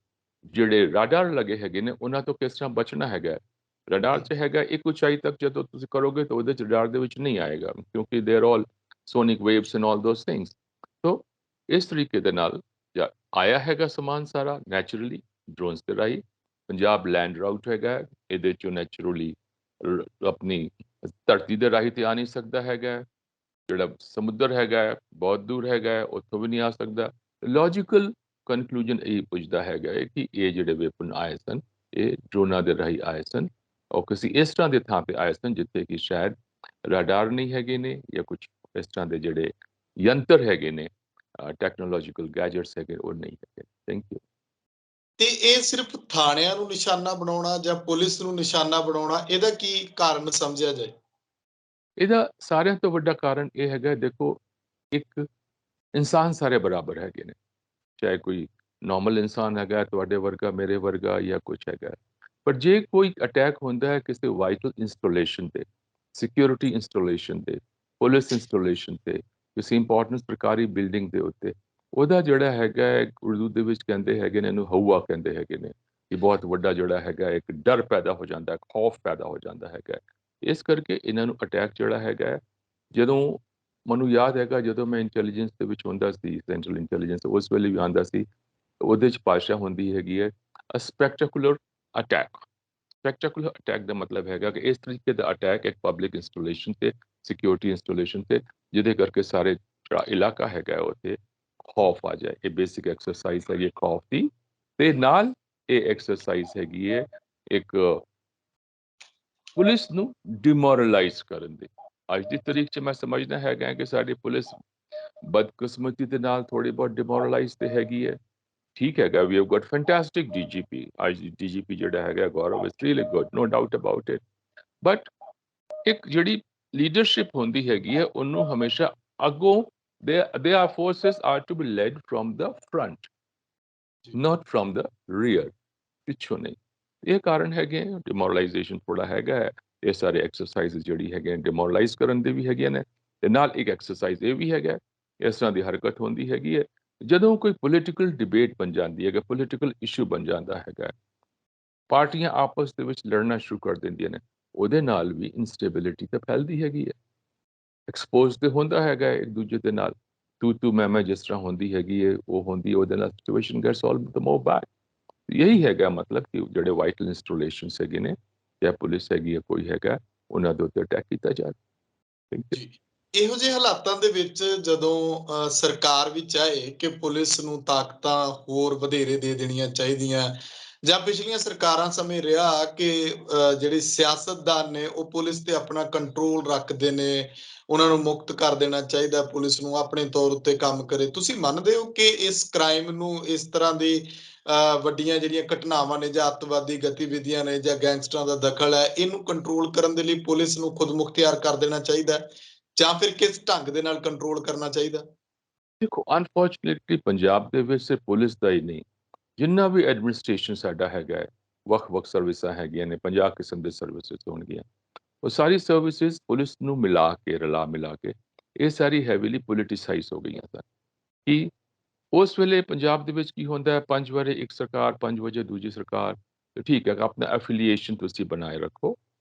ਜਿਹੜੇ ਰਾਡਾਰ ਲੱਗੇ ਹੈਗੇ ਨੇ, ਉਹਨਾਂ ਤੋਂ ਕਿਸ ਤਰ੍ਹਾਂ ਬਚਣਾ ਹੈਗਾ। ਰਡਾਰ 'ਚ ਹੈਗਾ ਇੱਕ ਉਚਾਈ ਤੱਕ ਜਦੋਂ ਤੁਸੀਂ ਕਰੋਗੇ ਤਾਂ ਉਹਦੇ 'ਚ ਰਡਾਰ ਦੇ ਵਿੱਚ ਨਹੀਂ ਆਏਗਾ, ਕਿਉਂਕਿ they are all sonic waves and all those things. So ਇਸ ਤਰੀਕੇ ਦੇ ਨਾਲ ਆਇਆ ਹੈਗਾ ਸਮਾਨ ਸਾਰਾ ਨੈਚੁਰਲੀ ਡਰੋਨਸ ਦੇ ਰਾਹੀਂ। ਪੰਜਾਬ ਲੈਂਡ ਰਾਊਟ ਹੈਗਾ, ਇਹਦੇ 'ਚੋਂ ਨੈਚੁਰਲੀ ਆਪਣੀ ਧਰਤੀ ਦੇ ਰਾਹੀਂ ਤੇ ਆ ਨਹੀਂ ਸਕਦਾ ਹੈਗਾ। ਜਿਹੜਾ ਸਮੁੰਦਰ ਹੈਗਾ ਬਹੁਤ ਦੂਰ ਹੈਗਾ, ਉੱਥੋਂ ਵੀ ਨਹੀਂ ਆ ਸਕਦਾ। ਲੌਜੀਕਲ ਕਨਕਲੂਜਨ ਇਹ ਪੁੱਛਦਾ ਹੈਗਾ ਕਿ ਇਹ ਜਿਹੜੇ ਵੈਪਨ ਆਏ ਸਨ, ਇਹ ਡਰੋਨਾਂ ਦੇ ਰਾਹੀਂ ਆਏ ਸਨ, ਔਰ ਕਿਸੇ ਇਸ ਤਰ੍ਹਾਂ ਦੇ ਥਾਂ ਤੇ ਆਏ ਸਨ ਜਿੱਥੇ ਕਿ ਸ਼ਾਇਦ ਰਾਡਾਰ ਨਹੀਂ ਹੈਗੇ ਨੇ, ਜਾਂ ਕੁਝ ਇਸ ਤਰ੍ਹਾਂ ਦੇ ਜਿਹੜੇ ਯੰਤਰ ਹੈਗੇ ਨੇ, ਟੈਕਨੋਲੋਜੀਕਲ ਗੈਜਟਸ ਹੈਗੇ, ਉਹ ਨਹੀਂ ਹੈਗੇ। Thank you.
ਤੇ ਇਹ ਸਿਰਫ ਥਾਣਿਆਂ ਨੂੰ ਨਿਸ਼ਾਨਾ ਬਣਾਉਣਾ ਜਾਂ ਪੁਲਿਸ ਨੂੰ ਨਿਸ਼ਾਨਾ ਬਣਾਉਣਾ, ਇਹਦਾ ਕੀ ਕਾਰਨ ਸਮਝਿਆ ਜਾਏ?
ਇਹਦਾ ਸਾਰਿਆਂ ਤੋਂ ਵੱਡਾ ਕਾਰਨ ਇਹ ਹੈਗਾ, ਦੇਖੋ ਇੱਕ ਇਨਸਾਨ ਸਾਰੇ ਬਰਾਬਰ ਹੈਗੇ ਨੇ, ਚਾਹੇ ਕੋਈ ਨਾਰਮਲ ਇਨਸਾਨ ਹੈਗਾ ਤੁਹਾਡੇ ਵਰਗਾ, ਮੇਰੇ ਵਰਗਾ, ਜਾਂ ਕੁਛ ਹੈਗਾ। ਪਰ ਜੇ ਕੋਈ ਅਟੈਕ ਹੁੰਦਾ ਹੈ ਕਿਸੇ ਵਾਈਟਲ ਇੰਸਟਾਲੇਸ਼ਨ ਤੇ, ਸਿਕਿਉਰਿਟੀ ਇੰਸਟਾਲੇਸ਼ਨ ਤੇ, ਪੁਲਿਸ ਇੰਸਟਾਲੇਸ਼ਨ ਤੇ, ਕਿਸੇ ਇੰਪੋਰਟੈਂਟ ਸਰਕਾਰੀ ਬਿਲਡਿੰਗ ਦੇ ਉੱਤੇ, ਉਹਦਾ ਜਿਹੜਾ ਹੈਗਾ ਉਰਦੂ ਦੇ ਵਿੱਚ ਕਹਿੰਦੇ ਹੈਗੇ ਨੇ, ਇਹਨੂੰ ਹਊਆ ਕਹਿੰਦੇ ਹੈਗੇ ਨੇ, ਕਿ ਬਹੁਤ ਵੱਡਾ ਜਿਹੜਾ ਹੈਗਾ ਇੱਕ ਡਰ ਪੈਦਾ ਹੋ ਜਾਂਦਾ, ਖੌਫ ਪੈਦਾ ਹੋ ਜਾਂਦਾ ਹੈਗਾ। ਇਸ ਕਰਕੇ ਇਹਨਾਂ ਨੂੰ ਅਟੈਕ ਜਿਹੜਾ ਹੈਗਾ, ਜਦੋਂ ਮੈਨੂੰ ਯਾਦ ਹੈਗਾ ਜਦੋਂ ਮੈਂ ਇੰਟੈਲੀਜੈਂਸ ਦੇ ਵਿੱਚ ਹੁੰਦਾ ਸੀ, ਸੈਂਟਰਲ ਇੰਟੈਲੀਜੈਂਸ, ਉਸ ਵੇਲੇ ਵੀ ਆਉਂਦਾ ਸੀ, ਉਹਦੇ 'ਚ ਭਾਸ਼ਾ ਹੁੰਦੀ ਹੈਗੀ ਹੈ ਸਪੈਕਟੈਕੂਲਰ ਅਟੈਕ। ਸਪੈਕਟੈਕੂਲਰ ਅਟੈਕ ਦਾ ਮਤਲਬ ਹੈਗਾ ਕਿ ਇਸ ਤਰੀਕੇ ਦਾ ਅਟੈਕ ਇੱਕ ਪਬਲਿਕ ਇੰਸਟਾਲੇਸ਼ਨ ਤੇ, ਸਿਕਿਉਰਿਟੀ ਇੰਸਟਾਲੇਸ਼ਨ ਤੇ, ਜਿਹਦੇ ਕਰਕੇ ਸਾਰੇ ਜਿਹੜਾ ਇਲਾਕਾ ਹੈਗਾ ਉੱਥੇ ਖੌਫ ਆ ਜਾਏ। ਇਹ ਬੇਸਿਕ ਐਕਸਰਸਾਈਜ਼ ਹੈਗੀ ਖੌਫ ਦੀ, ਤੇ ਨਾਲ ਇਹ ਐਕਸਰਸਾਈਜ਼ ਹੈਗੀ ਹੈ ਇੱਕ ਪੁਲਿਸ ਨੂੰ ਡਿਮੋਰਲਾਈਜ਼ ਕਰਨ ਦੀ। ਅੱਜ ਦੀ ਤਰੀਕ 'ਚ ਮੈਂ ਸਮਝਦਾ ਹੈਗਾ ਕਿ ਸਾਡੀ ਪੁਲਿਸ ਬਦਕਿਸਮਤੀ ਦੇ ਨਾਲ ਥੋੜੀ ਬਹੁਤ ਡਿਮੋਰਲਾਈਜ਼ ਤੇ ਹੈਗੀ ਹੈ। ਠੀਕ ਹੈਗਾ, we have got fantastic DGP. ਅੱਜ ਡੀਜੀਪੀ ਜਿਹੜਾ ਹੈਗਾ Gaurav is really good, no doubt about it. But ਇੱਕ ਜਿਹੜੀ ਲੀਡਰਸ਼ਿਪ ਹੁੰਦੀ ਹੈਗੀ ਹੈ, ਉਹਨੂੰ ਹਮੇਸ਼ਾ ਅੱਗੋਂ they are forces are to be led from the front, not from the rear, ਪਿੱਛੋਂ ਨਹੀਂ। ਇਹ ਕਾਰਨ ਹੈਗੇ, ਡਿਮੋਰਲਾਈਜੇਸ਼ਨ ਥੋੜਾ ਹੈਗਾ ਹੈ। ਇਹ ਸਾਰੇ ਐਕਸਰਸਾਈਜ਼ ਜਿਹੜੀ ਹੈਗੇ ਡਿਮੋਰਲਾਈਜ਼ ਕਰਨ ਦੇ ਵੀ ਹੈਗੇ ਨੇ, ਤੇ ਨਾਲ ਇੱਕ ਐਕਸਰਸਾਈਜ਼ ਇਹ ਵੀ ਹੈਗਾ, ਇਸ ਤਰ੍ਹਾਂ ਦੀ ਹਰਕਤ ਹੁੰਦੀ ਹੈਗੀ ਹੈ ਜਦੋਂ ਕੋਈ ਪੋਲੀਟੀਕਲ ਡਿਬੇਟ ਬਣ ਜਾਂਦੀ ਹੈ, ਪੋਲੀਟੀਕਲ ਇਸ਼ੂ ਬਣ ਜਾਂਦਾ ਹੈਗਾ, ਪਾਰਟੀਆਂ ਆਪਸ ਦੇ ਵਿੱਚ ਲੜਨਾ ਸ਼ੁਰੂ ਕਰ ਦਿੰਦੀਆਂ ਨੇ, ਉਹਦੇ ਨਾਲ ਵੀ ਇਨਸਟੇਬਿਲਿਟੀ ਤਾਂ ਫੈਲਦੀ ਹੈਗੀ ਹੈ, ਐਕਸਪੋਜ਼ ਤੇ ਹੁੰਦਾ ਹੈਗਾ ਇੱਕ ਦੂਜੇ ਦੇ ਨਾਲ। ਤੂੰ ਮੈਂ ਜਿਸ ਤਰ੍ਹਾਂ ਹੁੰਦੀ ਹੈਗੀ ਹੈ ਉਹ ਹੁੰਦੀ ਉਹਦੇ ਨਾਲ ਸਿਚੁਏਸ਼ਨ ਗੈਟਸ ਆਲ ਦ ਮੋਰ ਬੈਡ। ਯਹੀ ਹੈਗਾ ਮਤਲਬ ਕਿ ਜਿਹੜੇ ਵਾਈਟਲ ਇੰਸਟਾਲੇਸ਼ਨਸ ਹੈਗੇ ਨੇ ਜਾਂ ਪੁਲਿਸ ਹੈਗੀ ਹੈ ਕੋਈ ਹੈਗਾ ਉਹਨਾਂ ਦੇ ਉੱਤੇ ਅਟੈਕ ਕੀਤਾ ਜਾ ਰਿਹਾ।
ਜੀ ਇਹੋ ਜਿਹੇ ਹਾਲਾਤਾਂ ਦੇ ਵਿੱਚ ਜਦੋਂ ਸਰਕਾਰ ਵੀ ਚਾਹੇ ਕਿ ਪੁਲਿਸ ਨੂੰ ਤਾਕਤਾਂ ਹੋਰ ਵਧੇਰੇ ਦੇ ਦੇਣੀਆਂ ਚਾਹੀਦੀਆਂ ਜਾਂ ਪਿਛਲੀਆਂ ਸਰਕਾਰਾਂ ਸਮੇਂ ਰਿਹਾ ਕਿ ਜਿਹੜੇ ਸਿਆਸਤਦਾਨ ਨੇ ਉਹ ਪੁਲਿਸ ਤੇ ਆਪਣਾ ਕੰਟਰੋਲ ਰੱਖਦੇ ਨੇ, ਉਹਨਾਂ ਨੂੰ ਮੁਕਤ ਕਰ ਦੇਣਾ ਚਾਹੀਦਾ, ਪੁਲਿਸ ਨੂੰ ਆਪਣੇ ਤੌਰ ਉੱਤੇ ਕੰਮ ਕਰੇ। ਤੁਸੀਂ ਮੰਨਦੇ ਹੋ ਕਿ ਇਸ ਕ੍ਰਾਈਮ ਨੂੰ, ਇਸ ਤਰ੍ਹਾਂ ਦੀ ਵੱਡੀਆਂ ਜਿਹੜੀਆਂ ਘਟਨਾਵਾਂ ਨੇ ਜਾਂ ਅੱਤਵਾਦੀ ਗਤੀਵਿਧੀਆਂ ਨੇ ਜਾਂ ਗੈਂਗਸਟਰਾਂ ਦਾ ਦਖਲ ਹੈ, ਇਹਨੂੰ ਕੰਟਰੋਲ ਕਰਨ ਦੇ ਲਈ ਪੁਲਿਸ ਨੂੰ ਖੁਦ ਮੁਖਤਿਆਰ ਕਰ ਦੇਣਾ ਚਾਹੀਦਾ ਹੈ ਜਾਂ ਫਿਰ ਕਿਸ ਢੰਗ ਦੇ ਨਾਲ ਕੰਟਰੋਲ ਕਰਨਾ ਚਾਹੀਦਾ?
ਦੇਖੋ ਅਨਫੋਰਚੂਨੇਟਲੀ ਪੰਜਾਬ ਦੇ ਵਿੱਚ ਸਿਰਫ ਪੁਲਿਸ ਦਾ ਹੀ ਨਹੀਂ, ਜਿੰਨਾ ਵੀ ਐਡਮਿਨਿਸਟ੍ਰੇਸ਼ਨ ਸਾਡਾ ਹੈਗਾ ਹੈ, ਵੱਖ-ਵੱਖ ਸਰਵਿਸਾਂ ਹੈਗੀਆਂ ਨੇ, 50 ਕਿਸਮ ਦੇ ਸਰਵਿਸਿਜ਼ ਹੋਣਗੀਆਂ। ਉਹ ਸਾਰੀ ਸਰਵਿਸਿਜ਼ ਪੁਲਿਸ ਨੂੰ ਮਿਲਾ ਕੇ, ਰਲਾ ਮਿਲਾ ਕੇ ਇਹ ਸਾਰੀ ਹੈਵੀਲੀ ਪੋਲੀਟੀਸਾਈਜ਼ ਹੋ ਗਈਆਂ ਸਨ। ਕਿ ਉਸ ਵੇਲੇ ਪੰਜਾਬ ਦੇ ਵਿੱਚ ਕੀ ਹੁੰਦਾ ਹੈ, 5 ਵਜੇ ਇੱਕ ਸਰਕਾਰ, 5 ਵਜੇ ਦੂਜੀ ਸਰਕਾਰ, ਤੇ ਠੀਕ ਹੈ ਆਪਣਾ ਐਫੀਲੀਏਸ਼ਨ ਤੁਸੀਂ ਬਣਾਏ ਰੱਖੋ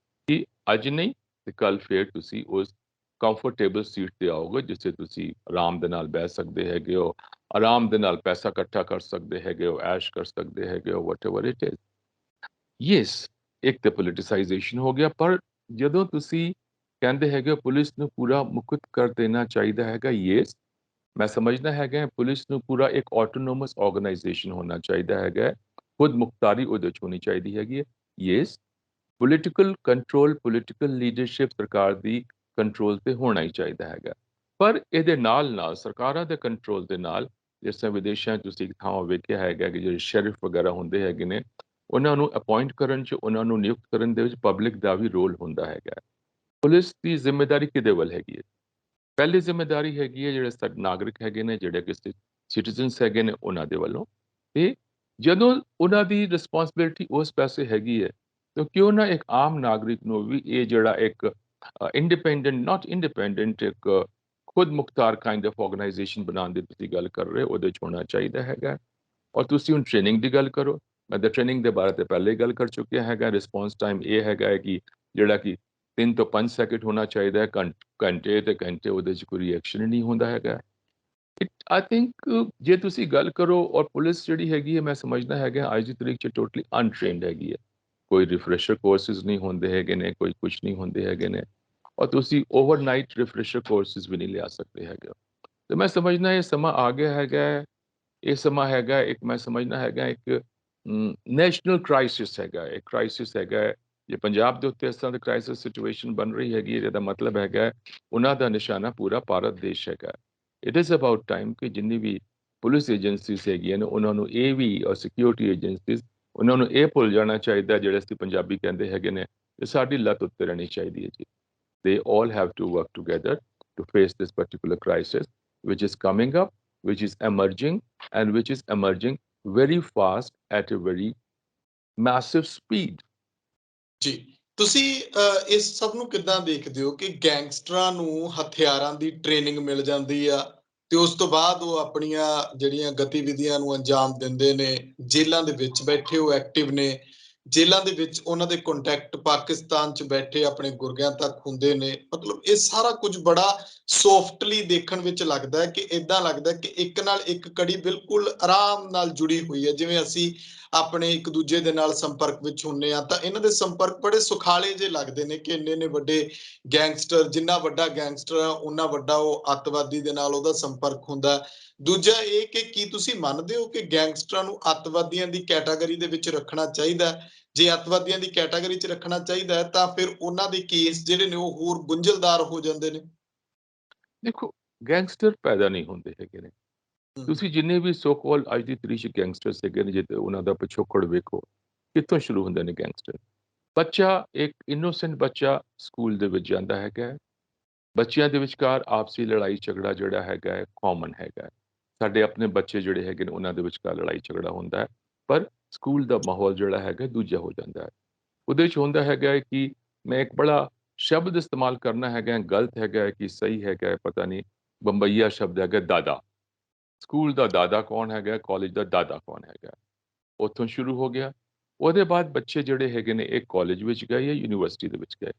ਕਿ ਅੱਜ ਨਹੀਂ ਤੇ ਕੱਲ ਫੇਰ ਤੁਸੀਂ ਉਸ ਕੰਫਰਟੇਬਲ ਸੀਟ ਤੇ ਆਓਗੇ ਜਿੱਥੇ ਤੁਸੀਂ ਆਰਾਮ ਦੇ ਨਾਲ ਬਹਿ ਸਕਦੇ ਹੈਗੇ ਹੋ, ਆਰਾਮ ਦੇ ਨਾਲ ਪੈਸਾ ਇਕੱਠਾ ਕਰ ਸਕਦੇ ਹੈਗੇ ਹੋ, ਐਸ਼ ਕਰ ਸਕਦੇ ਹੈਗੇ ਹੋ, ਵਾਟਐਵਰ ਇਟ ਇਜ਼। ਯੈਸ, ਇੱਕ ਤੇ ਪੋਲੀਟੀਸਾਈਜੇਸ਼ਨ ਹੋ ਗਿਆ, ਪਰ ਜਦੋਂ ਤੁਸੀਂ ਕਹਿੰਦੇ ਹੈਗੇ ਹੋ ਪੁਲਿਸ ਨੂੰ ਪੂਰਾ ਮੁਕਤ ਕਰ ਦੇਣਾ ਚਾਹੀਦਾ ਹੈਗਾ, ਯੈਸ ਮੈਂ ਸਮਝਦਾ ਹੈਗਾ ਪੁਲਿਸ ਨੂੰ ਪੂਰਾ ਇੱਕ ਆਟੋਨੋਮਸ ਆਰਗੇਨਾਈਜੇਸ਼ਨ ਹੋਣਾ ਚਾਹੀਦਾ ਹੈਗਾ, ਖੁਦ ਮੁਖਤਾਰੀ ਉਹਦੇ 'ਚ ਹੋਣੀ ਚਾਹੀਦੀ ਹੈਗੀ ਹੈ। Yes, political control, political leadership ਸਰਕਾਰ ਦੀ ਕੰਟਰੋਲ ਤੇ ਹੋਣਾ ਹੀ ਚਾਹੀਦਾ ਹੈਗਾ। ਪਰ ਇਹਦੇ ਨਾਲ-ਨਾਲ ਸਰਕਾਰਾਂ ਦੇ ਕੰਟਰੋਲ ਦੇ ਨਾਲ, ਜਿਸ ਤਰ੍ਹਾਂ ਵਿਦੇਸ਼ਾਂ 'ਚ ਤੁਸੀਂ ਥਾਂ ਵੇਖਿਆ ਹੈਗਾ ਕਿ ਜਿਹੜੇ ਸ਼ੈਰਿਫ ਵਗੈਰਾ ਹੁੰਦੇ ਹੈਗੇ ਨੇ, ਉਹਨਾਂ ਨੂੰ ਅਪਾਇੰਟ ਕਰਨ 'ਚ, ਉਹਨਾਂ ਨੂੰ ਨਿਯੁਕਤ ਕਰਨ ਦੇ ਵਿੱਚ ਪਬਲਿਕ ਦਾ ਵੀ ਰੋਲ ਹੁੰਦਾ ਹੈਗਾ। ਪੁਲਿਸ ਦੀ ਜ਼ਿੰਮੇਵਾਰੀ ਕਿਹਦੇ ਵੱਲ ਹੈਗੀ ਹੈ? ਪਹਿਲੀ ਜ਼ਿੰਮੇਵਾਰੀ ਹੈਗੀ ਹੈ ਜਿਹੜੇ ਸਾਡੇ ਨਾਗਰਿਕ ਹੈਗੇ ਨੇ, ਜਿਹੜੇ ਕਿ ਸਿਟੀਜ਼ਨਸ ਹੈਗੇ ਨੇ ਉਹਨਾਂ ਦੇ ਵੱਲੋਂ। ਤੇ ਜਦੋਂ ਉਹਨਾਂ ਦੀ ਰਿਸਪੌਂਸਿਬਿਲਟੀ ਉਸ ਪਾਸੇ ਹੈਗੀ ਹੈ, ਤਾਂ ਕਿਉਂ ਨਾ ਇੱਕ ਆਮ ਨਾਗਰਿਕ ਨੂੰ ਵੀ ਇਹ ਜਿਹੜਾ ਇੱਕ ਇੰਡੀਪੈਂਡੈਂਟ, ਨਾਟ ਇੰਡੀਪੈਂਡੈਂਟ, ਇੱਕ ਖੁਦ ਮੁਖਤਾਰ ਕਾਈਂਡ ਆਫ ਆਰਗੇਨਾਈਜੇਸ਼ਨ ਬਣਾਉਣ ਦੀ ਤੁਸੀਂ ਗੱਲ ਕਰ ਰਹੇ ਹੋ, ਉਹਦੇ 'ਚ ਹੋਣਾ ਚਾਹੀਦਾ ਹੈਗਾ। ਔਰ ਤੁਸੀਂ ਹੁਣ ਟ੍ਰੇਨਿੰਗ ਦੀ ਗੱਲ ਕਰੋ, ਮੈਂ ਤਾਂ ਟ੍ਰੇਨਿੰਗ ਦੇ ਬਾਰੇ ਤੇ ਪਹਿਲੇ ਹੀ ਗੱਲ ਕਰ ਚੁੱਕਿਆ ਹੈਗਾ। ਰਿਸਪੌਂਸ ਟਾਈਮ ਇਹ ਹੈਗਾ ਹੈ ਕਿ ਜਿਹੜਾ ਕਿ 3 ਤੋਂ 5 ਸੈਕਿੰਡ ਹੋਣਾ ਚਾਹੀਦਾ ਹੈ, ਘੰਟੇ ਤੇ ਘੰਟੇ ਉਹਦੇ 'ਚ ਕੋਈ ਰਿਐਕਸ਼ਨ ਨਹੀਂ ਹੁੰਦਾ ਹੈਗਾ। ਆਈ ਥਿੰਕ ਜੇ ਤੁਸੀਂ ਗੱਲ ਕਰੋ, ਔਰ ਪੁਲਿਸ ਜਿਹੜੀ ਹੈਗੀ ਹੈ ਮੈਂ ਸਮਝਦਾ ਹੈਗਾ ਅੱਜ ਦੀ ਤਰੀਕ 'ਚ ਟੋਟਲੀ ਅਨਟ੍ਰੇਨਡ ਹੈਗੀ ਹੈ। ਕੋਈ ਰਿਫਰੈਸ਼ਰ ਕੋਰਸਿਸ ਨਹੀਂ ਹੁੰਦੇ ਹੈਗੇ ਨੇ, ਕੋਈ ਕੁਛ ਨਹੀਂ ਹੁੰਦੇ ਹੈਗੇ ਨੇ, ਔਰ ਤੁਸੀਂ ਓਵਰਨਾਈਟ ਰਿਫਰੈਸ਼ਰ ਕੋਰਸਿਸ ਵੀ ਨਹੀਂ ਲਿਆ ਸਕਦੇ ਹੈਗੇ ਹੋ। ਤੇ ਮੈਂ ਸਮਝਦਾ ਇਹ ਸਮਾਂ ਆ ਗਿਆ ਹੈਗਾ ਹੈ, ਇਹ ਸਮਾਂ ਹੈਗਾ ਇੱਕ, ਮੈਂ ਸਮਝਦਾ ਹੈਗਾ ਇੱਕ ਨੈਸ਼ਨਲ ਕ੍ਰਾਈਸਿਸ ਹੈਗਾ, ਇੱਕ ਕ੍ਰਾਈਸਿਸ ਹੈਗਾ ਹੈ। ਜੇ ਪੰਜਾਬ ਦੇ ਉੱਤੇ ਇਸ ਤਰ੍ਹਾਂ ਦੀ ਕ੍ਰਾਈਸਿਸ ਸਿਚੁਏਸ਼ਨ ਬਣ ਰਹੀ ਹੈਗੀ ਹੈ, ਜਿਹਦਾ ਮਤਲਬ ਹੈਗਾ ਉਹਨਾਂ ਦਾ ਨਿਸ਼ਾਨਾ ਪੂਰਾ ਭਾਰਤ ਦੇਸ਼ ਹੈਗਾ। ਇਟ ਇਜ਼ ਅਬਾਊਟ ਟਾਈਮ ਕਿ ਜਿੰਨੀ ਵੀ ਪੁਲਿਸ ਏਜੰਸੀਜ਼ ਹੈਗੀਆਂ ਨੇ ਉਹਨਾਂ ਨੂੰ ਇਹ ਵੀ, ਔਰ ਸਿਕਿਉਰਿਟੀ ਏਜੰਸੀਜ਼, ਉਹਨਾਂ ਨੂੰ ਇਹ ਭੁੱਲ ਜਾਣਾ ਚਾਹੀਦਾ ਜਿਹੜੇ ਅਸੀਂ ਪੰਜਾਬੀ ਕਹਿੰਦੇ ਹੈਗੇ ਨੇ ਕਿ ਸਾਡੀ ਲੱਤ ਉੱਤੇ ਰਹਿਣੀ ਚਾਹੀਦੀ ਹੈ ਜੀ। They all have to work together to face this particular crisis which is coming up, which is emerging, and which is emerging very fast at a very massive speed.
ਜੀ ਤੁਸੀਂ ਇਸ ਸਭ ਨੂੰ ਕਿੱਦਾਂ ਦੇਖਦੇ ਹੋ ਕਿ ਗੈਂਗਸਟਰਾਂ ਨੂੰ ਹਥਿਆਰਾਂ ਦੀ ਟ੍ਰੇਨਿੰਗ ਮਿਲ ਜਾਂਦੀ ਆ ਤੇ ਉਸ ਤੋਂ ਬਾਅਦ ਉਹ ਆਪਣੀਆਂ ਜਿਹੜੀਆਂ ਗਤੀਵਿਧੀਆਂ ਨੂੰ ਅੰਜਾਮ ਦਿੰਦੇ ਨੇ, ਜੇਲ੍ਹਾਂ ਦੇ ਵਿੱਚ ਬੈਠੇ ਉਹ ਐਕਟਿਵ ਨੇ, ਜੇਲ੍ਹਾਂ ਦੇ ਵਿੱਚ ਉਹਨਾਂ ਦੇ ਕੰਟੈਕਟ ਪਾਕਿਸਤਾਨ 'ਚ ਬੈਠੇ ਆਪਣੇ ਗੁਰਗਿਆਂ ਤੱਕ ਹੁੰਦੇ ਨੇ। ਮਤਲਬ ਇਹ ਸਾਰਾ ਕੁਝ ਬੜਾ ਸੌਫਟਲੀ ਦੇਖਣ ਵਿੱਚ ਲੱਗਦਾ ਹੈ ਕਿ ਏਦਾਂ ਲੱਗਦਾ ਕਿ ਇੱਕ ਨਾਲ ਇੱਕ ਕੜੀ ਬਿਲਕੁਲ ਆਰਾਮ ਨਾਲ ਜੁੜੀ ਹੋਈ ਹੈ, ਜਿਵੇਂ ਅਸੀਂ ਆਪਣੇ ਇੱਕ ਦੂਜੇ ਦੇ ਨਾਲ ਸੰਪਰਕ ਵਿੱਚ ਹੁੰਨੇ ਆ ਤਾਂ ਇਹਨਾਂ ਦੇ ਸੰਪਰਕ ਬੜੇ ਸੁਖਾਲੇ ਜਿਹੇ ਲੱਗਦੇ ਨੇ ਕਿ ਇੰਨੇ ਵੱਡੇ ਗੈਂਗਸਟਰ, ਜਿੰਨਾ ਵੱਡਾ ਗੈਂਗਸਟਰ ਆ ਓਨਾ ਵੱਡਾ ਉਹ ਅੱਤਵਾਦੀ ਦੇ ਨਾਲ ਉਹਦਾ ਸੰਪਰਕ ਹੁੰਦਾ। ਦੂਜਾ ਇਹ ਕਿ ਕੀ ਤੁਸੀਂ ਮੰਨਦੇ ਹੋ ਕਿ ਗੈਂਗਸਟਰਾਂ ਨੂੰ ਅੱਤਵਾਦੀਆਂ ਦੀ ਕੈਟਾਗਰੀ ਦੇ ਵਿੱਚ ਰੱਖਣਾ ਚਾਹੀਦਾ ਹੈ? ਜੇ ਅੱਤਵਾਦੀਆਂ ਦੀ ਕੈਟਾਗਰੀ 'ਚ ਰੱਖਣਾ ਚਾਹੀਦਾ ਹੈ ਤਾਂ ਫਿਰ ਉਹਨਾਂ ਦੇ ਕੇਸ ਜਿਹੜੇ ਨੇ ਉਹ ਹੋਰ ਗੁੰਝਲਦਾਰ ਹੋ ਜਾਂਦੇ ਨੇ।
ਦੇਖੋ ਗੈਂਗਸਟਰ ਪੈਦਾ ਨਹੀਂ ਹੁੰਦੇ ਹੈਗੇ ਨੇ। ਤੁਸੀਂ ਜਿੰਨੇ ਵੀ ਸੋ ਕਾਲ ਅੱਜ ਦੀ ਤਰੀਕ 'ਚ ਗੈਂਗਸਟਰਸ ਹੈਗੇ ਨੇ, ਜੇ ਉਹਨਾਂ ਦਾ ਪਿਛੋਕੜ ਵੇਖੋ ਕਿੱਥੋਂ ਸ਼ੁਰੂ ਹੁੰਦੇ ਨੇ ਗੈਂਗਸਟਰ। ਬੱਚਾ, ਇੱਕ ਇਨੋਸੈਂਟ ਬੱਚਾ ਸਕੂਲ ਦੇ ਵਿੱਚ ਜਾਂਦਾ ਹੈਗਾ ਹੈ। ਬੱਚਿਆਂ ਦੇ ਵਿਚਕਾਰ ਆਪਸੀ ਲੜਾਈ ਝਗੜਾ ਜਿਹੜਾ ਹੈਗਾ ਹੈ ਕਾਮਨ ਹੈਗਾ ਹੈ। ਸਾਡੇ ਆਪਣੇ ਬੱਚੇ ਜਿਹੜੇ ਹੈਗੇ ਨੇ ਉਹਨਾਂ ਦੇ ਵਿਚਕਾਰ ਲੜਾਈ ਝਗੜਾ ਹੁੰਦਾ ਹੈ, ਪਰ ਸਕੂਲ ਦਾ ਮਾਹੌਲ ਜਿਹੜਾ ਹੈਗਾ ਦੂਜਾ ਹੋ ਜਾਂਦਾ ਹੈ। ਉਹਦੇ 'ਚ ਹੁੰਦਾ ਹੈਗਾ ਹੈ ਕਿ ਮੈਂ ਇੱਕ ਬੜਾ ਸ਼ਬਦ ਇਸਤੇਮਾਲ ਕਰਨਾ ਹੈਗਾ, ਗਲਤ ਹੈਗਾ ਹੈ ਕਿ ਸਹੀ ਹੈਗਾ ਹੈ ਪਤਾ ਨਹੀਂ, ਬੰਬਈਆ ਸ਼ਬਦ ਹੈਗਾ ਦਾਦਾ। ਸਕੂਲ ਦਾ ਦਾਦਾ ਕੌਣ ਹੈਗਾ, ਕਾਲਜ ਦਾ ਦਾਦਾ ਕੌਣ ਹੈਗਾ, ਉੱਥੋਂ ਸ਼ੁਰੂ ਹੋ ਗਿਆ। ਉਹਦੇ ਬਾਅਦ ਬੱਚੇ ਜਿਹੜੇ ਹੈਗੇ ਨੇ ਇੱਕ ਕਾਲਜ ਵਿੱਚ ਗਏ ਜਾਂ ਯੂਨੀਵਰਸਿਟੀ ਦੇ ਵਿੱਚ ਗਏ,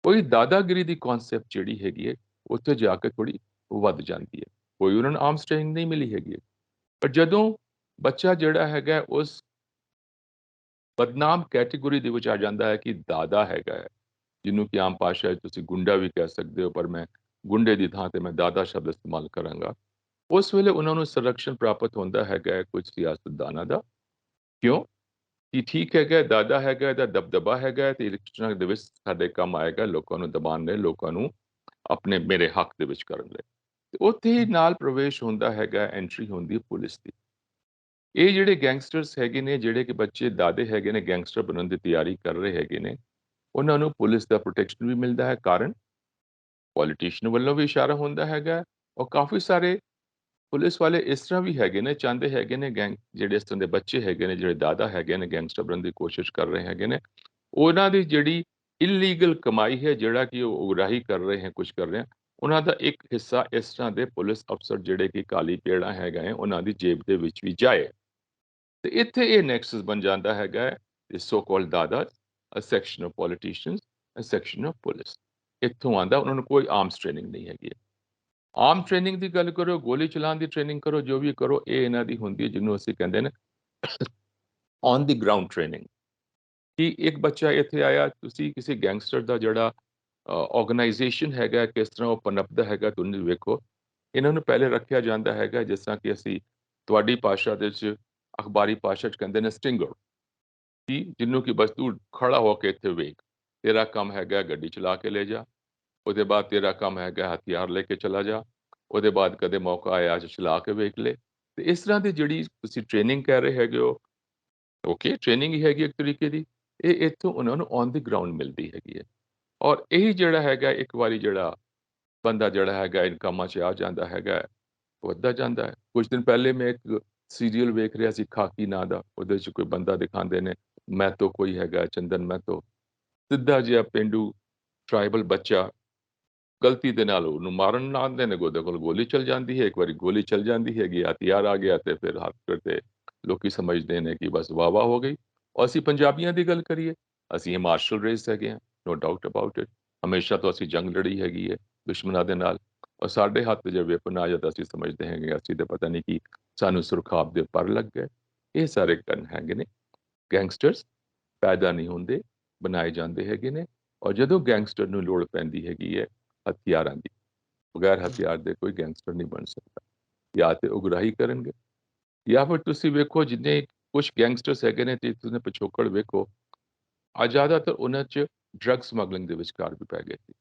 ਉਹੀ ਦਾਦਾਗਿਰੀ ਦੀ ਕਨਸੈਪਟ ਜਿਹੜੀ ਹੈਗੀ ਹੈ ਉੱਥੇ ਜਾ ਕੇ ਥੋੜੀ ਵੱਧ ਜਾਂਦੀ ਹੈ। ਕੋਈ ਉਹਨਾਂ ਨੂੰ ਆਰਮਸ ਟ੍ਰੇਨਿੰਗ ਨਹੀਂ ਮਿਲੀ ਹੈਗੀ। ਪਰ ਜਦੋਂ ਬੱਚਾ ਜਿਹੜਾ ਹੈਗਾ ਉਸ ਬਦਨਾਮ ਕੈਟੇਗਰੀ ਦੇ ਵਿੱਚ ਆ ਜਾਂਦਾ ਹੈ ਕਿ ਦਾਦਾ ਹੈਗਾ ਹੈ, ਜਿਹਨੂੰ ਕਿ ਆਮ ਭਾਸ਼ਾ 'ਚ ਤੁਸੀਂ ਗੁੰਡਾ ਵੀ ਕਹਿ ਸਕਦੇ ਹੋ, ਪਰ ਮੈਂ ਗੁੰਡੇ ਦੀ ਥਾਂ ਤੇ ਮੈਂ ਦਾਦਾ ਸ਼ਬਦ ਇਸਤੇਮਾਲ ਕਰਾਂਗਾ। ਉਸ ਵੇਲੇ ਉਹਨਾਂ ਨੂੰ ਸੰਰਕਸ਼ਣ ਪ੍ਰਾਪਤ ਹੁੰਦਾ ਹੈਗਾ ਹੈ ਕੁਝ ਸਿਆਸਤਦਾਨਾਂ ਦਾ। ਕਿਉਂ? ਕਿ ਠੀਕ ਹੈਗਾ, ਦਾਦਾ ਹੈਗਾ, ਇਹਦਾ ਦਬਦਬਾ ਹੈਗਾ ਤੇ ਇਲੈਕਸ਼ਨਾਂ ਦੇ ਵਿੱਚ ਸਾਡੇ ਕੰਮ ਆਏਗਾ, ਲੋਕਾਂ ਨੂੰ ਦਬਾਉਣ ਲਈ, ਲੋਕਾਂ ਨੂੰ ਆਪਣੇ ਮੇਰੇ ਹੱਕ ਦੇ ਵਿੱਚ ਕਰਨ ਲਈ। ਤੇ ਉੱਥੇ ਹੀ ਨਾਲ ਪ੍ਰਵੇਸ਼ ਹੁੰਦਾ ਹੈਗਾ, ਐਂਟਰੀ ਹੁੰਦੀ ਹੈ ਪੁਲਿਸ ਦੀ। ਇਹ ਜਿਹੜੇ ਗੈਂਗਸਟਰਸ ਹੈਗੇ ਨੇ, ਜਿਹੜੇ ਕਿ ਬੱਚੇ ਦਾਦੇ ਹੈਗੇ ਨੇ, ਗੈਂਗਸਟਰ ਬਣਨ ਦੀ ਤਿਆਰੀ ਕਰ ਰਹੇ ਹੈਗੇ ਨੇ, ਉਹਨਾਂ ਨੂੰ ਪੁਲਿਸ ਦਾ ਪ੍ਰੋਟੈਕਸ਼ਨ ਵੀ ਮਿਲਦਾ ਹੈ। ਕਾਰਨ ਪੋਲੀਟੀਸ਼ੀਅਨ ਵੱਲੋਂ ਵੀ ਇਸ਼ਾਰਾ ਹੁੰਦਾ ਹੈਗਾ ਔਰ ਕਾਫੀ ਸਾਰੇ ਪੁਲਿਸ ਵਾਲੇ ਇਸ ਤਰ੍ਹਾਂ ਵੀ ਹੈਗੇ ਨੇ, ਚਾਹੁੰਦੇ ਹੈਗੇ ਨੇ ਗੈਂਗ ਜਿਹੜੇ ਇਸ ਤਰ੍ਹਾਂ ਦੇ ਬੱਚੇ ਹੈਗੇ ਨੇ, ਜਿਹੜੇ ਦਾਦਾ ਹੈਗੇ ਨੇ, ਗੈਂਗਸਟਰ ਬਣਨ ਦੀ ਕੋਸ਼ਿਸ਼ ਕਰ ਰਹੇ ਹੈਗੇ ਨੇ, ਉਹਨਾਂ ਦੀ ਜਿਹੜੀ ਇਲੀਗਲ ਕਮਾਈ ਹੈ, ਜਿਹੜਾ ਕਿ ਉਹ ਉਗਰਾਹੀ ਕਰ ਰਹੇ ਹੈ, ਕੁਝ ਕਰ ਰਹੇ ਹੈ, ਉਹਨਾਂ ਦਾ ਇੱਕ ਹਿੱਸਾ ਇਸ ਤਰ੍ਹਾਂ ਦੇ ਪੁਲਿਸ ਅਫਸਰ ਜਿਹੜੇ ਕਿ ਕਾਲੀ ਪੇੜਾ ਹੈਗਾ ਹੈ, ਉਹਨਾਂ ਦੀ ਜੇਬ ਦੇ ਵਿੱਚ ਵੀ ਜਾਏ। ਤੇ ਇੱਥੇ ਇਹ ਨੈਕਸਸ ਬਣ ਜਾਂਦਾ ਹੈਗਾ ਹੈ, ਇਸ ਸੋ ਕਾਲਡ ਦਾਦਾ, a section of politicians, a section of police. ਇੱਥੋਂ ਆਉਂਦਾ, ਉਹਨਾਂ ਨੂੰ ਕੋਈ ਆਰਮਸ ਟ੍ਰੇਨਿੰਗ ਨਹੀਂ ਹੈਗੀ ਹੈ। ਆਰਮ ਟ੍ਰੇਨਿੰਗ ਦੀ ਗੱਲ ਕਰੋ, ਗੋਲੀ ਚਲਾਉਣ ਦੀ ਟ੍ਰੇਨਿੰਗ ਕਰੋ, ਜੋ ਵੀ ਕਰੋ, ਇਹ ਇਹਨਾਂ ਦੀ ਹੁੰਦੀ ਹੈ, ਜਿਹਨੂੰ ਅਸੀਂ ਕਹਿੰਦੇ ਨੇ ਔਨ ਦੀ ਗਰਾਊਂਡ ਟ੍ਰੇਨਿੰਗ। ਕਿ ਇੱਕ ਬੱਚਾ ਇੱਥੇ ਆਇਆ, ਤੁਸੀਂ ਕਿਸੇ ਗੈਂਗਸਟਰ ਦਾ ਜਿਹੜਾ ਆਰਗੇਨਾਈਜੇਸ਼ਨ ਹੈਗਾ, ਕਿਸ ਤਰ੍ਹਾਂ ਉਹ ਪਨਪਦਾ ਹੈਗਾ, ਤੁਸੀਂ ਵੇਖੋ। ਇਹਨਾਂ ਨੂੰ ਪਹਿਲੇ ਰੱਖਿਆ ਜਾਂਦਾ ਹੈਗਾ, ਜਿਸ ਤਰ੍ਹਾਂ ਕਿ ਅਸੀਂ ਤੁਹਾਡੀ ਭਾਸ਼ਾ ਦੇ ਵਿੱਚ, ਅਖਬਾਰੀ ਭਾਸ਼ਾ 'ਚ ਕਹਿੰਦੇ ਨੇ ਸਟਿੰਗਰ, ਕਿ ਜਿਹਨੂੰ ਕਿ ਬਸ ਤੂੰ ਖੜਾ ਹੋ ਕੇ ਇੱਥੇ ਵੇਖ, ਤੇਰਾ ਕੰਮ ਹੈਗਾ ਗੱਡੀ ਚਲਾ ਕੇ ਲੈ ਜਾ, ਉਹਦੇ ਬਾਅਦ ਤੇਰਾ ਕੰਮ ਹੈਗਾ ਹਥਿਆਰ ਲੈ ਕੇ ਚਲਾ ਜਾ, ਉਹਦੇ ਬਾਅਦ ਕਦੇ ਮੌਕਾ ਆਇਆ ਅੱਜ ਚਲਾ ਕੇ ਵੇਖ ਲੈ। ਤੇ ਇਸ ਤਰ੍ਹਾਂ ਦੀ ਜਿਹੜੀ ਤੁਸੀਂ ਟ੍ਰੇਨਿੰਗ ਕਹਿ ਰਹੇ ਹੈਗੇ ਹੋ, ਓਕੇ, ਟ੍ਰੇਨਿੰਗ ਹੀ ਹੈਗੀ ਇੱਕ ਤਰੀਕੇ ਦੀ। ਇਹ ਇੱਥੋਂ ਉਹਨਾਂ ਨੂੰ ਔਨ ਦੀ ਗਰਾਊਂਡ ਮਿਲਦੀ ਹੈਗੀ ਹੈ। ਔਰ ਇਹੀ ਜਿਹੜਾ ਹੈਗਾ, ਇੱਕ ਵਾਰੀ ਜਿਹੜਾ ਬੰਦਾ ਜਿਹੜਾ ਹੈਗਾ ਇਨ ਕੰਮਾਂ 'ਚ ਆ ਜਾਂਦਾ ਹੈਗਾ, ਵੱਧਦਾ ਜਾਂਦਾ ਹੈ। ਕੁਝ ਦਿਨ ਪਹਿਲੇ ਮੈਂ ਇੱਕ ਸੀਰੀਅਲ ਵੇਖ ਰਿਹਾ ਸੀ, ਖਾਕੀ ਨਾਂ ਦਾ। ਉਹਦੇ 'ਚ ਕੋਈ ਬੰਦਾ ਦਿਖਾਉਂਦੇ ਨੇ, ਮਹਿਤੋ ਕੋਈ ਹੈਗਾ, ਚੰਦਨ ਮਹਿਤੋ, ਸਿੱਧਾ ਜਿਹਾ ਪੇਂਡੂ ਟਰਾਈਬਲ ਬੱਚਾ, ਗਲਤੀ ਦੇ ਨਾਲ ਉਹਨੂੰ ਮਾਰਨ ਨਾ ਆਉਂਦੇ ਨੇ, ਉਹਦੇ ਕੋਲ ਗੋਲੀ ਚੱਲ ਜਾਂਦੀ ਹੈ। ਇੱਕ ਵਾਰੀ ਗੋਲੀ ਚੱਲ ਜਾਂਦੀ ਹੈਗੀ, ਹਥਿਆਰ ਆ ਗਿਆ, ਤੇ ਫਿਰ ਹੱਥ ਤੇ ਲੋਕੀ ਸਮਝਦੇ ਨੇ ਕਿ ਬਸ ਵਾਹ-ਵਾਹ ਹੋ ਗਈ। ਔਰ ਅਸੀਂ ਪੰਜਾਬੀਆਂ ਦੀ ਗੱਲ ਕਰੀਏ, ਅਸੀਂ ਇਹ ਮਾਰਸ਼ਲ ਰੇਸ ਹੈਗੇ ਹਾਂ, ਨੋ ਡਾਊਟ ਅਬਾਊਟ ਇਟ। ਹਮੇਸ਼ਾ ਤੋਂ ਅਸੀਂ ਜੰਗ ਲੜੀ ਹੈਗੀ ਹੈ ਦੁਸ਼ਮਣਾਂ ਦੇ ਨਾਲ, ਔਰ ਸਾਡੇ ਹੱਥ ਜੇ ਵੈਪਨ ਆ ਜਾਂਦਾ, ਅਸੀਂ ਸਮਝਦੇ ਹੈਗੇ ਅਸੀਂ ਤੇ ਪਤਾ ਨਹੀਂ ਕੀ ਸਾਨੂੰ ਸੁਰਖਾਬ ਦੇ ਪਰ ਲੱਗ ਗਏ। ਇਹ ਸਾਰੇ ਕਾਰਨ ਹੈਗੇ ਨੇ। ਗੈਂਗਸਟਰਸ ਪੈਦਾ ਨਹੀਂ ਹੁੰਦੇ, ਬਣਾਏ ਜਾਂਦੇ ਹੈਗੇ ਨੇ। ਔਰ ਜਦੋਂ ਗੈਂਗਸਟਰ ਨੂੰ ਲੋੜ ਪੈਂਦੀ ਹੈਗੀ ਹੈ ਹਥਿਆਰਾਂ ਦੀ, ਬਗੈਰ ਹਥਿਆਰ ਦੇ ਕੋਈ ਗੈਂਗਸਟਰ ਨਹੀਂ ਬਣ ਸਕਦਾ। ਜਾਂ ਤੇ ਉਗਰਾਹੀ ਕਰਨਗੇ, ਜਾਂ ਫਿਰ ਤੁਸੀਂ ਵੇਖੋ ਜਿੰਨੇ ਕੁਝ ਗੈਂਗਸਟਰਸ ਹੈਗੇ ਨੇ, ਤੇ ਤੁਸੀਂ ਪਿਛੋਕੜ ਵੇਖੋ, ਆ ਜ਼ਿਆਦਾਤਰ ਉਹਨਾਂ 'ਚ ਡਰੱਗ ਸਮਗਲਿੰਗ ਦੇ ਵਿਚਕਾਰ ਵੀ ਪੈ ਗਏ ਸੀ।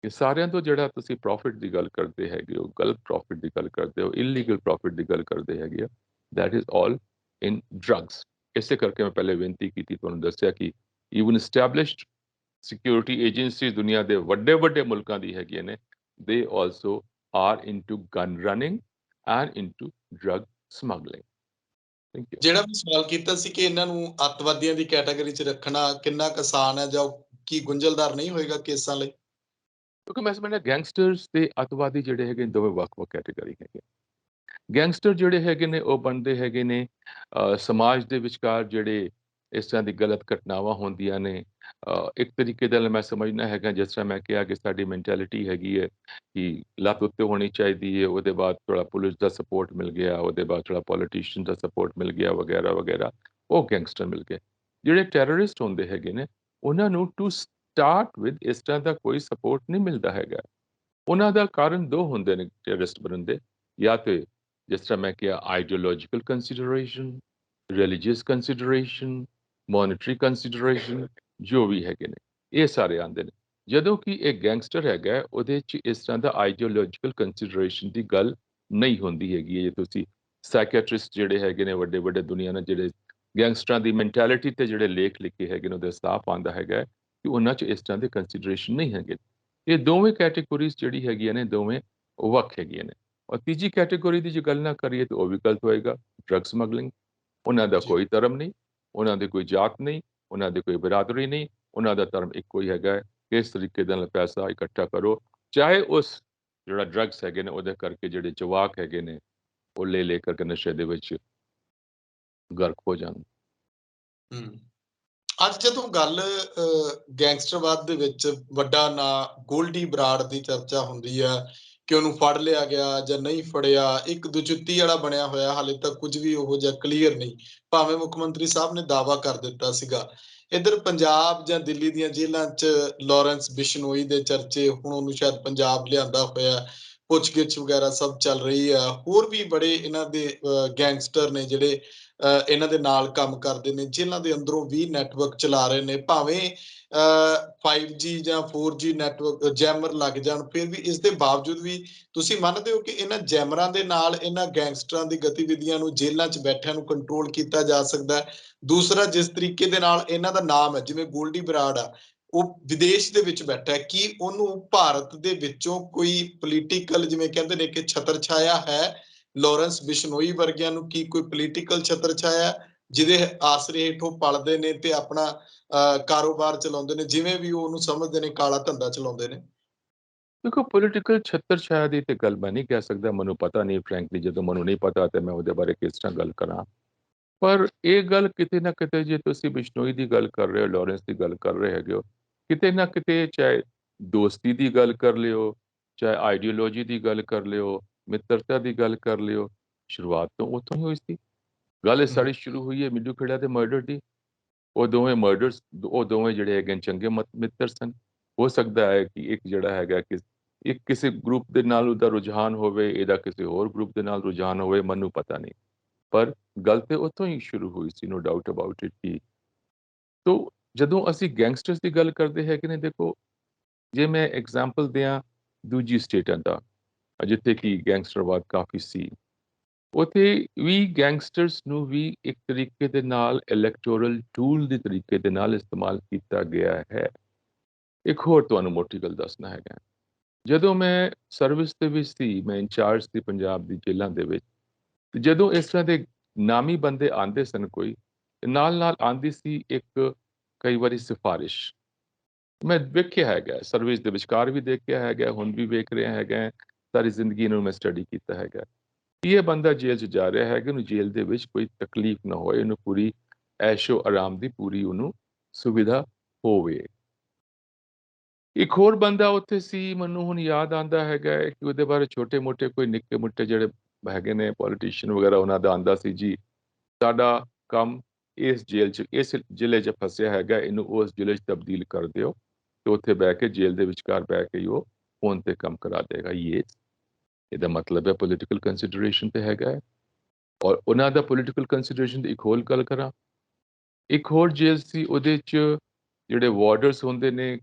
ਇਹ ਸਾਰਿਆਂ ਤੋਂ ਜਿਹੜਾ ਤੁਸੀਂ ਪ੍ਰੋਫਿਟ ਦੀ ਗੱਲ ਕਰਦੇ ਹੈਗੇ ਹੋ, ਗਲਤ ਪ੍ਰੋਫਿਟ ਦੀ ਗੱਲ ਕਰਦੇ ਹੋ, ਇਲੀਗਲ ਪ੍ਰੋਫਿਟ ਦੀ ਗੱਲ ਕਰਦੇ ਹੈਗੇ ਆ, that is all in drugs. ਇਸੇ ਕਰਕੇ ਮੈਂ ਪਹਿਲੇ ਬੇਨਤੀ ਕੀਤੀ, ਤੁਹਾਨੂੰ ਦੱਸਿਆ ਕਿ ਈਵਨ ਐਸਟੈਬਲਿਸ਼ਡ ਸਿਕਿਉਰਿਟੀ ਏਜੰਸੀਜ਼ ਦੁਨੀਆ ਦੇ ਵੱਡੇ-ਵੱਡੇ ਮੁਲਕਾਂ ਦੀ ਹੈਗੀਆਂ ਨੇ, they also are into gun running and into drug smuggling. Thank you.
ਜਿਹੜਾ ਵੀ ਸਵਾਲ ਕੀਤਾ ਸੀ ਕਿ ਇਹਨਾਂ ਨੂੰ ਅੱਤਵਾਦੀਆਂ ਦੀ ਕੈਟਾਗਰੀ 'ਚ ਰੱਖਣਾ ਕਿੰਨਾ ਕੁ ਆਸਾਨ ਹੈ, ਜਾਂ ਕੀ ਗੁੰਝਲਦਾਰ ਨਹੀਂ ਹੋਏਗਾ ਕੇਸਾਂ ਲਈ?
ਕਿਉਂਕਿ ਮੈਂ ਸਮਝਦਾ ਗੈਂਗਸਟਰਸ ਤੇ ਅੱਤਵਾਦੀ ਜਿਹੜੇ ਹੈਗੇ ਨੇ, ਦੋਵੇਂ ਵੱਖ-ਵੱਖ ਕੈਟੇਗਰੀ ਹੈਗੇ। ਗੈਂਗਸਟਰ ਜਿਹੜੇ ਹੈਗੇ ਨੇ, ਉਹ ਬਣਦੇ ਹੈਗੇ ਨੇ ਸਮਾਜ ਦੇ ਵਿਚਕਾਰ ਜਿਹੜੇ ਇਸ ਤਰ੍ਹਾਂ ਦੀ ਗਲਤ ਘਟਨਾਵਾਂ ਹੁੰਦੀਆਂ ਨੇ, ਇੱਕ ਤਰੀਕੇ ਦੇ ਨਾਲ ਮੈਂ ਸਮਝਦਾ ਹੈਗਾ, ਜਿਸ ਤਰ੍ਹਾਂ ਮੈਂ ਕਿਹਾ ਕਿ ਸਾਡੀ ਮੈਂਟੈਲਿਟੀ ਹੈਗੀ ਹੈ ਕਿ ਲੱਤ ਉੱਤੇ ਹੋਣੀ ਚਾਹੀਦੀ ਹੈ, ਉਹਦੇ ਬਾਅਦ ਥੋੜ੍ਹਾ ਪੁਲਿਸ ਦਾ ਸਪੋਰਟ ਮਿਲ ਗਿਆ, ਉਹਦੇ ਬਾਅਦ ਥੋੜ੍ਹਾ ਪੋਲੀਟੀਸ਼ੀਅਨ ਦਾ ਸਪੋਰਟ ਮਿਲ ਗਿਆ, ਵਗੈਰਾ-ਵਗੈਰਾ, ਉਹ ਗੈਂਗਸਟਰ ਮਿਲ ਗਏ। ਜਿਹੜੇ ਟੈਰਰਿਸਟ ਹੁੰਦੇ ਹੈਗੇ ਨੇ, ਉਹਨਾਂ ਨੂੰ ਟੂ ਸਟਾਰਟ ਵਿਦ ਇਸ ਤਰ੍ਹਾਂ ਦਾ ਕੋਈ ਸਪੋਰਟ ਨਹੀਂ ਮਿਲਦਾ ਹੈਗਾ। ਉਹਨਾਂ ਦਾ ਕਾਰਨ ਦੋ ਹੁੰਦੇ ਨੇ ਟੈਰਰਿਸਟ ਬਣਨ ਦੇ, ਜਾਂ ਤੇ ਜਿਸ ਤਰ੍ਹਾਂ ਮੈਂ ਕਿਹਾ ideological consideration, religious consideration, monetary consideration, ਜੋ ਵੀ ਹੈਗੇ ਨੇ, ਇਹ ਸਾਰੇ ਆਉਂਦੇ ਨੇ। ਜਦੋਂ ਕਿ ਇਹ ਗੈਂਗਸਟਰ ਹੈਗਾ ਹੈ, ਉਹਦੇ 'ਚ ਇਸ ਤਰ੍ਹਾਂ ਦਾ ਆਈਡੀਓਲੋਜੀਕਲ ਕੰਸੀਡਰੇਸ਼ਨ ਦੀ ਗੱਲ ਨਹੀਂ ਹੁੰਦੀ ਹੈਗੀ ਹੈ। ਜੇ ਤੁਸੀਂ ਸਾਈਕੈਟ੍ਰਿਸਟ ਜਿਹੜੇ ਹੈਗੇ ਨੇ ਵੱਡੇ-ਵੱਡੇ ਦੁਨੀਆ ਨਾਲ, ਜਿਹੜੇ ਗੈਂਗਸਟਰਾਂ ਦੀ ਮੈਂਟੈਲਿਟੀ ਤੇ ਜਿਹੜੇ ਲੇਖ ਲਿਖੇ ਹੈਗੇ ਨੇ, ਉਹਦੇ ਸਾਫ਼ ਆਉਂਦਾ ਹੈਗਾ ਹੈ ਕਿ ਉਹਨਾਂ 'ਚ ਇਸ ਤਰ੍ਹਾਂ ਦੇ ਕੰਸੀਡਰੇਸ਼ਨ ਨਹੀਂ ਹੈਗੇ। ਇਹ ਦੋਵੇਂ ਕੈਟੇਗਰੀਜ਼ ਜਿਹੜੀ ਹੈਗੀਆਂ ਨੇ, ਦੋਵੇਂ ਵੱਖ ਹੈਗੀਆਂ ਨੇ। ਔਰ ਤੀਜੀ ਕੈਟੇਗਰੀ ਦੀ ਜੇ ਗੱਲ ਨਾ ਕਰੀਏ ਤਾਂ ਉਹ ਵੀ ਗਲਤ ਹੋਏਗਾ, ਡਰੱਗ ਸਮਗਲਿੰਗ। ਉਹਨਾਂ ਦਾ
ਜੀ।
ਕੋਈ ਧਰਮ ਨਹੀਂ, ਉਹਨਾਂ ਦੀ ਕੋਈ ਜਾਤ ਨਹੀਂ, ਉਹਨਾਂ ਦੀ ਕੋਈ ਬਰਾਦਰੀ ਨਹੀਂ, ਉਹਨਾਂ ਦਾ ਧਰਮ ਇੱਕੋ ਹੀ ਹੈਗਾ ਹੈ, ਕਿਸ ਤਰੀਕੇ ਦੇ ਨਾਲ ਪੈਸਾ ਇਕੱਠਾ ਕਰੋ, ਚਾਹੇ ਉਸ ਜਿਹੜਾ ਡਰੱਗਸ ਹੈਗੇ ਨੇ ਉਹਦੇ ਕਰਕੇ ਜਿਹੜੇ ਜਵਾਕ ਹੈਗੇ ਨੇ, ਉਹ ਲੈ ਕਰਕੇ ਨਸ਼ੇ ਦੇ ਵਿੱਚ ਗਰਕ ਹੋ ਜਾਣ।
ਹੂੰ। ਅੱਜ ਜਦੋਂ ਗੱਲ ਗੈਂਗਸਟਰਵਾਦ ਦੇ ਵਿੱਚ ਵੱਡਾ ਨਾਂ ਗੋਲਡੀ ਬਰਾੜ ਦੀ ਚਰਚਾ ਹੁੰਦੀ ਹੈ ਕਿ ਉਹਨੂੰ ਫੜ ਲਿਆ ਗਿਆ ਜਾਂ ਨਹੀਂ ਫੜਿਆ, ਇੱਕ ਦੁਚਿੱਤੀ ਵਾਲਾ ਬਣਿਆ ਹੋਇਆ, ਹਾਲੇ ਤੱਕ ਕੁਝ ਵੀ ਉਹੋ ਜਿਹਾ ਕਲੀਅਰ ਨਹੀਂ। ਭਾਵੇਂ ਮੁੱਖ ਮੰਤਰੀ ਸਾਹਿਬ ਨੇ ਦਾਅਵਾ ਕਰ ਦਿੱਤਾ ਸੀਗਾ। ਇੱਧਰ ਪੰਜਾਬ ਜਾਂ ਦਿੱਲੀ ਦੀਆਂ ਜੇਲ੍ਹਾਂ 'ਚ ਲਾਰੈਂਸ ਬਿਸ਼ਨੋਈ ਦੇ ਚਰਚੇ, ਹੁਣ ਉਹਨੂੰ ਸ਼ਾਇਦ ਪੰਜਾਬ ਲਿਆਂਦਾ ਹੋਇਆ, ਪੁੱਛਗਿੱਛ ਵਗੈਰਾ ਸਭ ਚੱਲ ਰਹੀ ਆ। ਹੋਰ ਵੀ ਬੜੇ ਇਹਨਾਂ ਦੇ ਗੈਂਗਸਟਰ ਨੇ ਜਿਹੜੇ ਇਹਨਾਂ ਦੇ ਨਾਲ ਕੰਮ ਕਰਦੇ ਨੇ, ਜੇਲ੍ਹਾਂ ਦੇ ਅੰਦਰੋਂ ਵੀ ਨੈਟਵਰਕ ਚਲਾ ਰਹੇ ਨੇ। ਭਾਵੇਂ 5G ਜਾਂ 4G ਨੈਟਵਰਕ ਜੈਮਰ ਲੱਗ ਜਾਣ, ਫਿਰ ਵੀ ਇਸ ਦੇ ਬਾਵਜੂਦ ਵੀ ਤੁਸੀਂ ਮੰਨਦੇ ਹੋ ਕਿ ਇਹਨਾਂ ਜੈਮਰਾਂ ਦੇ ਨਾਲ ਇਹਨਾਂ ਗੈਂਗਸਟਰਾਂ ਦੀ ਗਤੀਵਿਧੀਆਂ ਨੂੰ, ਜੇਲ੍ਹਾਂ 'ਚ ਬੈਠਿਆਂ ਨੂੰ ਕੰਟਰੋਲ ਕੀਤਾ ਜਾ ਸਕਦਾ ਹੈ? ਦੂਸਰਾ, ਜਿਸ ਤਰੀਕੇ ਦੇ ਨਾਲ ਇਹਨਾਂ ਦਾ ਨਾਮ ਹੈ, ਜਿਵੇਂ ਗੋਲਡੀ ਬਰਾੜ ਆ, ਉਹ ਵਿਦੇਸ਼ ਦੇ ਵਿੱਚ ਬੈਠਾ ਹੈ, ਕੀ ਉਹਨੂੰ ਭਾਰਤ ਦੇ ਵਿੱਚੋਂ ਕੋਈ ਪੋਲੀਟੀਕਲ, ਜਿਵੇਂ ਕਹਿੰਦੇ ਨੇ ਕਿ ਛਤਰ ਛਾਇਆ ਹੈ? ਲਾਰੈਂਸ ਬਿਸ਼ਨੋਈ ਵਰਗਿਆਂ ਨੂੰ ਕੀ ਕੋਈ ਪੋਲੀਟੀਕਲ ਛਤਰ ਛਾਇਆ, ਜਿਹਦੇ ਆਸਰੇ ਹੇਠੋਂ ਪਲਦੇ ਨੇ ਤੇ ਆਪਣਾ ਕਾਰੋਬਾਰ ਚਲਾਉਂਦੇ ਨੇ, ਜਿਵੇਂ ਵੀ ਉਹ ਉਹਨੂੰ ਸਮਝਦੇ ਨੇ, ਕਾਲਾ ਧੰਦਾ ਚਲਾਉਂਦੇ ਨੇ?
ਦੇਖੋ, ਪੋਲੀਟੀਕਲ ਛੱਤਰ ਛਾਇਆ ਦੀ ਤੇ ਗੱਲ ਮੈਂ ਨਹੀਂ ਕਹਿ ਸਕਦਾ, ਮੈਨੂੰ ਪਤਾ ਨਹੀਂ ਫਰੈਂਕਲੀ। ਜਦੋਂ ਮੈਨੂੰ ਨਹੀਂ ਪਤਾ ਤੇ ਮੈਂ ਉਹਦੇ ਬਾਰੇ ਕਿਸ ਤਰ੍ਹਾਂ ਗੱਲ ਕਰਾਂ। ਪਰ ਇਹ ਗੱਲ ਕਿਤੇ ਨਾ ਕਿਤੇ, ਜੇ ਤੁਸੀਂ ਬਿਸ਼ਨੋਈ ਦੀ ਗੱਲ ਕਰ ਰਹੇ ਹੋ, ਲਾਰੈਂਸ ਦੀ ਗੱਲ ਕਰ ਰਹੇ ਹੈਗੇ ਹੋ, ਕਿਤੇ ਨਾ ਕਿਤੇ ਚਾਹੇ ਦੋਸਤੀ ਦੀ ਗੱਲ ਕਰ ਲਿਓ, ਚਾਹੇ ਆਈਡੀਓਲੋਜੀ ਦੀ ਗੱਲ ਕਰ ਲਿਓ, ਮਿੱਤਰਤਾ ਦੀ ਗੱਲ ਕਰ ਲਿਓ, ਸ਼ੁਰੂਆਤ ਤੋਂ ਉੱਥੋਂ ਹੀ ਹੋਈ ਸੀ। ਗੱਲ ਇਹ ਸਾਰੀ ਸ਼ੁਰੂ ਹੋਈ ਹੈ ਮਿੰਦੂ ਖੇੜਾ ਦੇ ਮਰਡਰ ਦੀ। ਉਹ ਦੋਵੇਂ ਜਿਹੜੇ ਹੈਗੇ ਨੇ ਚੰਗੇ ਮਿੱਤਰ ਸਨ। ਹੋ ਸਕਦਾ ਹੈ ਕਿ ਇੱਕ ਜਿਹੜਾ ਹੈਗਾ ਕਿ ਇੱਕ ਕਿਸੇ ਗਰੁੱਪ ਦੇ ਨਾਲ ਉਹਦਾ ਰੁਝਾਨ ਹੋਵੇ, ਇਹਦਾ ਕਿਸੇ ਹੋਰ ਗਰੁੱਪ ਦੇ ਨਾਲ ਰੁਝਾਨ ਹੋਵੇ, ਮੈਨੂੰ ਪਤਾ ਨਹੀਂ। ਪਰ ਗੱਲ ਤੇ ਉੱਥੋਂ ਹੀ ਸ਼ੁਰੂ ਹੋਈ ਸੀ, ਨੋ ਡਾਊਟ ਅਬਾਊਟ ਇਟ। ਕਿ ਤੋ ਜਦੋਂ ਅਸੀਂ ਗੈਂਗਸਟਰਸ ਦੀ ਗੱਲ ਕਰਦੇ ਹੈਗੇ ਨੇ, ਦੇਖੋ, ਜੇ ਮੈਂ ਐਗਜ਼ਾਮਪਲ ਦਿਆਂ ਦੂਜੀ ਸਟੇਟਾਂ ਦਾ, ਜਿੱਥੇ ਕਿ ਗੈਂਗਸਟਰਵਾਦ ਕਾਫੀ ਸੀ, ਉੱਥੇ ਵੀ ਗੈਂਗਸਟਰਸ ਨੂੰ ਵੀ ਇੱਕ ਤਰੀਕੇ ਦੇ ਨਾਲ ਇਲੈਕਟੋਰਲ ਟੂਲ ਦੇ ਤਰੀਕੇ ਦੇ ਨਾਲ ਇਸਤੇਮਾਲ ਕੀਤਾ ਗਿਆ ਹੈ। ਇੱਕ ਹੋਰ ਤੁਹਾਨੂੰ ਮੋਟੀ ਗੱਲ ਦੱਸਣਾ ਹੈਗਾ, ਜਦੋਂ ਮੈਂ ਸਰਵਿਸ ਦੇ ਵਿੱਚ ਸੀ, ਮੈਂ ਇੰਚਾਰਜ ਸੀ ਪੰਜਾਬ ਦੀ ਜੇਲ੍ਹਾਂ ਦੇ ਵਿੱਚ, ਤੇ ਜਦੋਂ ਇਸ ਤਰ੍ਹਾਂ ਦੇ ਨਾਮੀ ਬੰਦੇ ਆਉਂਦੇ ਸਨ ਕੋਈ, ਤੇ ਨਾਲ ਆਉਂਦੀ ਸੀ ਇੱਕ ਕਈ ਵਾਰੀ ਸਿਫਾਰਿਸ਼। ਮੈਂ ਵੇਖਿਆ ਹੈਗਾ, ਸਰਵਿਸ ਦੇ ਵਿਚਕਾਰ ਵੀ ਦੇਖਿਆ ਹੈਗਾ, ਹੁਣ ਵੀ ਵੇਖ ਰਿਹਾ ਹੈਗਾ, ਸਾਰੀ ਜ਼ਿੰਦਗੀ ਨੂੰ ਮੈਂ ਸਟੱਡੀ ਕੀਤਾ ਹੈਗਾ। ਇਹ ਬੰਦਾ ਜੇਲ੍ਹ 'ਚ ਜਾ ਰਿਹਾ ਹੈ ਕਿ ਉਹਨੂੰ ਜੇਲ੍ਹ ਦੇ ਵਿੱਚ ਕੋਈ ਤਕਲੀਫ ਨਾ ਹੋਏ, ਉਹਨੂੰ ਪੂਰੀ ਐਸ਼ੋ ਆਰਾਮ ਦੀ ਪੂਰੀ ਉਹਨੂੰ ਸੁਵਿਧਾ ਹੋਵੇ। ਇੱਕ ਹੋਰ ਬੰਦਾ ਉੱਥੇ ਸੀ, ਮੈਨੂੰ ਹੁਣ ਯਾਦ ਆਉਂਦਾ ਹੈਗਾ ਕਿ ਉਹਦੇ ਬਾਰੇ ਛੋਟੇ-ਮੋਟੇ ਕੋਈ ਨਿੱਕੇ-ਮੋਟੇ ਜਿਹੜੇ ਹੈਗੇ ਨੇ ਪੋਲੀਟੀਸ਼ੀਅਨ ਵਗੈਰਾ, ਉਹਨਾਂ ਦਾ ਆਉਂਦਾ ਸੀ, ਜੀ ਸਾਡਾ ਕੰਮ ਇਸ ਜੇਲ੍ਹ 'ਚ, ਇਸ ਜ਼ਿਲ੍ਹੇ 'ਚ ਫਸਿਆ ਹੈਗਾ, ਇਹਨੂੰ ਉਸ ਜ਼ਿਲ੍ਹੇ 'ਚ ਤਬਦੀਲ ਕਰ ਦਿਓ, ਤੇ ਉੱਥੇ ਬਹਿ ਕੇ ਜੇਲ੍ਹ ਦੇ ਵਿਚਕਾਰ ਬਹਿ ਕੇ ਉਹ ਫੋਨ ਤੇ ਕੰਮ ਕਰਾ ਦੇਗਾ। ਇਹਦਾ ਮਤਲਬ ਹੈ ਪੋਲੀਟੀਕਲ ਕੰਸੀਡਰੇਸ਼ਨ ਤੇ ਹੈਗਾ ਹੈ। ਔਰ ਉਹਨਾਂ ਦਾ ਪੋਲੀਟੀਕਲ ਕੰਸੀਡਰੇਸ਼ਨ ਦੀ ਇੱਕ ਹੋਰ ਗੱਲ ਕਰਾਂ, ਇੱਕ ਹੋਰ ਜੇਲ੍ਹ ਸੀ, ਉਹਦੇ 'ਚ ਜਿਹੜੇ ਵਾਰਡਰਸ ਹੁੰਦੇ ਨੇ,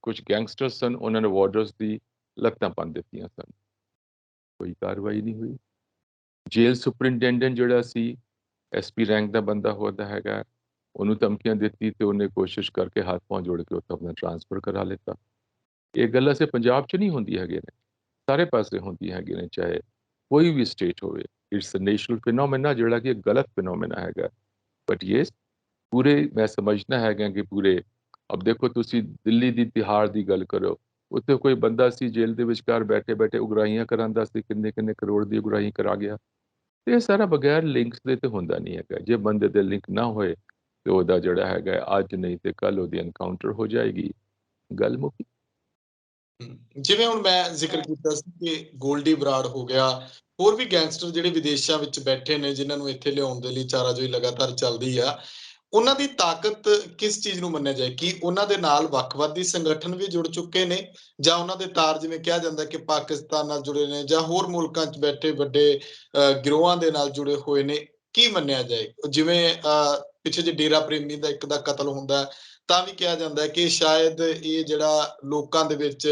ਕੁਝ ਗੈਂਗਸਟਰ ਸਨ, ਉਹਨਾਂ ਨੇ ਵਾਰਡਰਸ ਦੀ ਲੱਤਾਂ ਭੰਨ ਦਿੱਤੀਆਂ ਸਨ, ਕੋਈ ਕਾਰਵਾਈ ਨਹੀਂ ਹੋਈ। ਜੇਲ੍ਹ ਸੁਪਰਿੰਟੈਂਡੈਂਟ ਜਿਹੜਾ ਸੀ, ਐਸਪੀ ਰੈਂਕ ਦਾ ਬੰਦਾ ਹੁੰਦਾ ਹੈਗਾ, ਉਹਨੂੰ ਧਮਕੀਆਂ ਦਿੱਤੀ ਤੇ ਉਹਨੇ ਕੋਸ਼ਿਸ਼ ਕਰਕੇ ਹੱਥ ਪਾਂव ਜੋੜ ਕੇ ਉੱਥੋਂ ਆਪਣਾ ਟ੍ਰਾਂਸਫਰ ਕਰਾ ਲਿੱਤਾ। ਇਹ ਗੱਲਾਂ ਸਿਰਫ ਪੰਜਾਬ 'ਚ ਨਹੀਂ ਹੁੰਦੀਆਂ ਹੈਗੀਆਂ ਨੇ, ਸਾਰੇ ਪਾਸੇ ਹੁੰਦੀਆਂ ਹੈਗੀਆਂ ਨੇ, ਚਾਹੇ ਕੋਈ ਵੀ ਸਟੇਟ ਹੋਵੇ। ਇਟਸ ਅ ਨੈਸ਼ਨਲ ਫਿਨੋਮੇਨਾ, ਜਿਹੜਾ ਕਿ ਗਲਤ ਫਿਨੋਮੇਨਾ ਹੈਗਾ। ਬਟ ਯੈਸ, ਪੂਰੇ ਮੈਂ ਸਮਝਦਾ ਹੈਗਾ ਕਿ ਪੂਰੇ, ਅਬ ਦੇਖੋ ਤੁਸੀਂ ਦਿੱਲੀ ਦੀ ਤਿਹਾੜ ਦੀ ਗੱਲ ਕਰੋ, ਉੱਥੇ ਕੋਈ ਬੰਦਾ ਸੀ ਜੇਲ੍ਹ ਦੇ ਵਿਚਕਾਰ ਬੈਠੇ-ਬੈਠੇ ਉਗਰਾਹੀਆਂ ਕਰਾਂਦਾ ਸੀ, ਕਿੰਨੇ-ਕਿੰਨੇ ਕਰੋੜ ਦੀ ਉਗਰਾਹੀ ਕਰਾ ਗਿਆ। ਤੇ ਇਹ ਸਾਰਾ ਬਗੈਰ ਲਿੰਕਸ ਦੇ ਤੇ ਹੁੰਦਾ ਨਹੀਂ ਹੈਗਾ। ਜੇ ਬੰਦੇ ਦੇ ਲਿੰਕ ਨਾ ਹੋਏ ਤੇ ਉਹਦਾ ਜਿਹੜਾ ਹੈਗਾ ਅੱਜ ਨਹੀਂ ਤੇ ਕੱਲ ਉਹਦੀ ਐਨਕਾਊਂਟਰ ਹੋ ਜਾਏਗੀ, ਗੱਲ ਮੁੱਕੀ।
ਜਿਵੇਂ ਹੁਣ ਮੈਂ ਜ਼ਿਕਰ ਕੀਤਾ ਸੀ ਕਿ ਗੋਲਡੀ ਬਰਾੜ ਹੋ ਗਿਆ, ਹੋਰ ਵੀ ਗੈਂਗਸਟਰ ਜਿਹੜੇ ਵਿਦੇਸ਼ਾਂ ਵਿੱਚ ਬੈਠੇ ਨੇ, ਜਿਨ੍ਹਾਂ ਨੂੰ ਇੱਥੇ ਲਿਆਉਣ ਦੇ ਲਈ ਚਾਰਾਜੋਈ ਲਗਾਤਾਰ ਚੱਲਦੀ ਆ, ਉਹਨਾਂ ਦੀ ਤਾਕਤ ਕਿਸ ਚੀਜ਼ ਨੂੰ ਮੰਨਿਆ ਜਾਏ? ਕਿ ਉਹਨਾਂ ਦੇ ਨਾਲ ਵੱਖਵਾਦੀ ਸੰਗਠਨ ਵੀ ਜੁੜ ਚੁੱਕੇ ਨੇ, ਜਾਂ ਉਹਨਾਂ ਦੇ ਤਾਰ, ਜਿਵੇਂ ਕਿਹਾ ਜਾਂਦਾ ਕਿ ਪਾਕਿਸਤਾਨ ਨਾਲ ਜੁੜੇ ਨੇ, ਜਾਂ ਹੋਰ ਮੁਲਕਾਂ 'ਚ ਬੈਠੇ ਵੱਡੇ ਗਿਰੋਹਾਂ ਦੇ ਨਾਲ ਜੁੜੇ ਹੋਏ ਨੇ? ਕੀ ਮੰਨਿਆ ਜਾਏ? ਜਿਵੇਂ ਪਿੱਛੇ ਜੇ ਡੇਰਾ ਪ੍ਰੇਮੀ ਦਾ ਇੱਕ ਦਾ ਕਤਲ ਹੁੰਦਾ, ਤਾਂ ਵੀ ਕਿਹਾ ਜਾਂਦਾ ਹੈ ਕਿ ਸ਼ਾਇਦ ਇਹ ਜਿਹੜਾ ਲੋਕਾਂ ਦੇ ਵਿੱਚ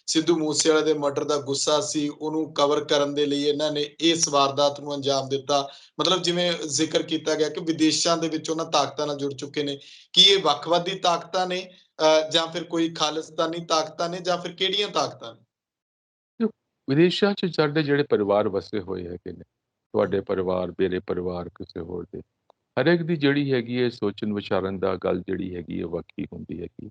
ਸਿੱਧੂ ਮੂਸੇਵਾਲੇ ਦੇ ਮਰਡਰ ਦਾ ਗੁੱਸਾ ਸੀ, ਉਹਨੂੰ ਕਵਰ ਕਰਨ ਦੇ ਲਈ ਇਹਨਾਂ ਨੇ ਇਸ ਵਾਰਦਾਤ ਨੂੰ ਅੰਜਾਮ ਦਿੱਤਾ। ਮਤਲਬ ਜਿਵੇਂ ਜ਼ਿਕਰ ਕੀਤਾ ਗਿਆ ਕਿ ਵਿਦੇਸ਼ਾਂ ਦੇ ਵਿੱਚ ਉਹਨਾਂ ਤਾਕਤਾਂ ਨਾਲ ਜੁੜ ਚੁੱਕੇ ਨੇ। ਕੀ ਇਹ ਵੱਖਵਾਦੀ ਤਾਕਤਾਂ ਨੇ, ਜਾਂ ਫਿਰ ਕੋਈ ਖਾਲਿਸਤਾਨੀ ਤਾਕਤਾਂ ਨੇ, ਜਾਂ ਫਿਰ ਕਿਹੜੀਆਂ ਤਾਕਤਾਂ ਨੇ?
ਵਿਦੇਸ਼ਾਂ 'ਚ ਸਾਡੇ ਜਿਹੜੇ ਪਰਿਵਾਰ ਵਸੇ ਹੋਏ ਹੈਗੇ ਨੇ, ਤੁਹਾਡੇ ਪਰਿਵਾਰ, ਮੇਰੇ ਪਰਿਵਾਰ, ਕਿਸੇ ਹੋਰ ਦੇ, ਹਰੇਕ ਦੀ ਜਿਹੜੀ ਹੈਗੀ ਹੈ ਸੋਚਣ ਵਿਚਾਰਨ ਦਾ ਗੱਲ ਜਿਹੜੀ ਹੈਗੀ ਹੈ ਵੱਖਰੀ ਹੁੰਦੀ ਹੈਗੀ।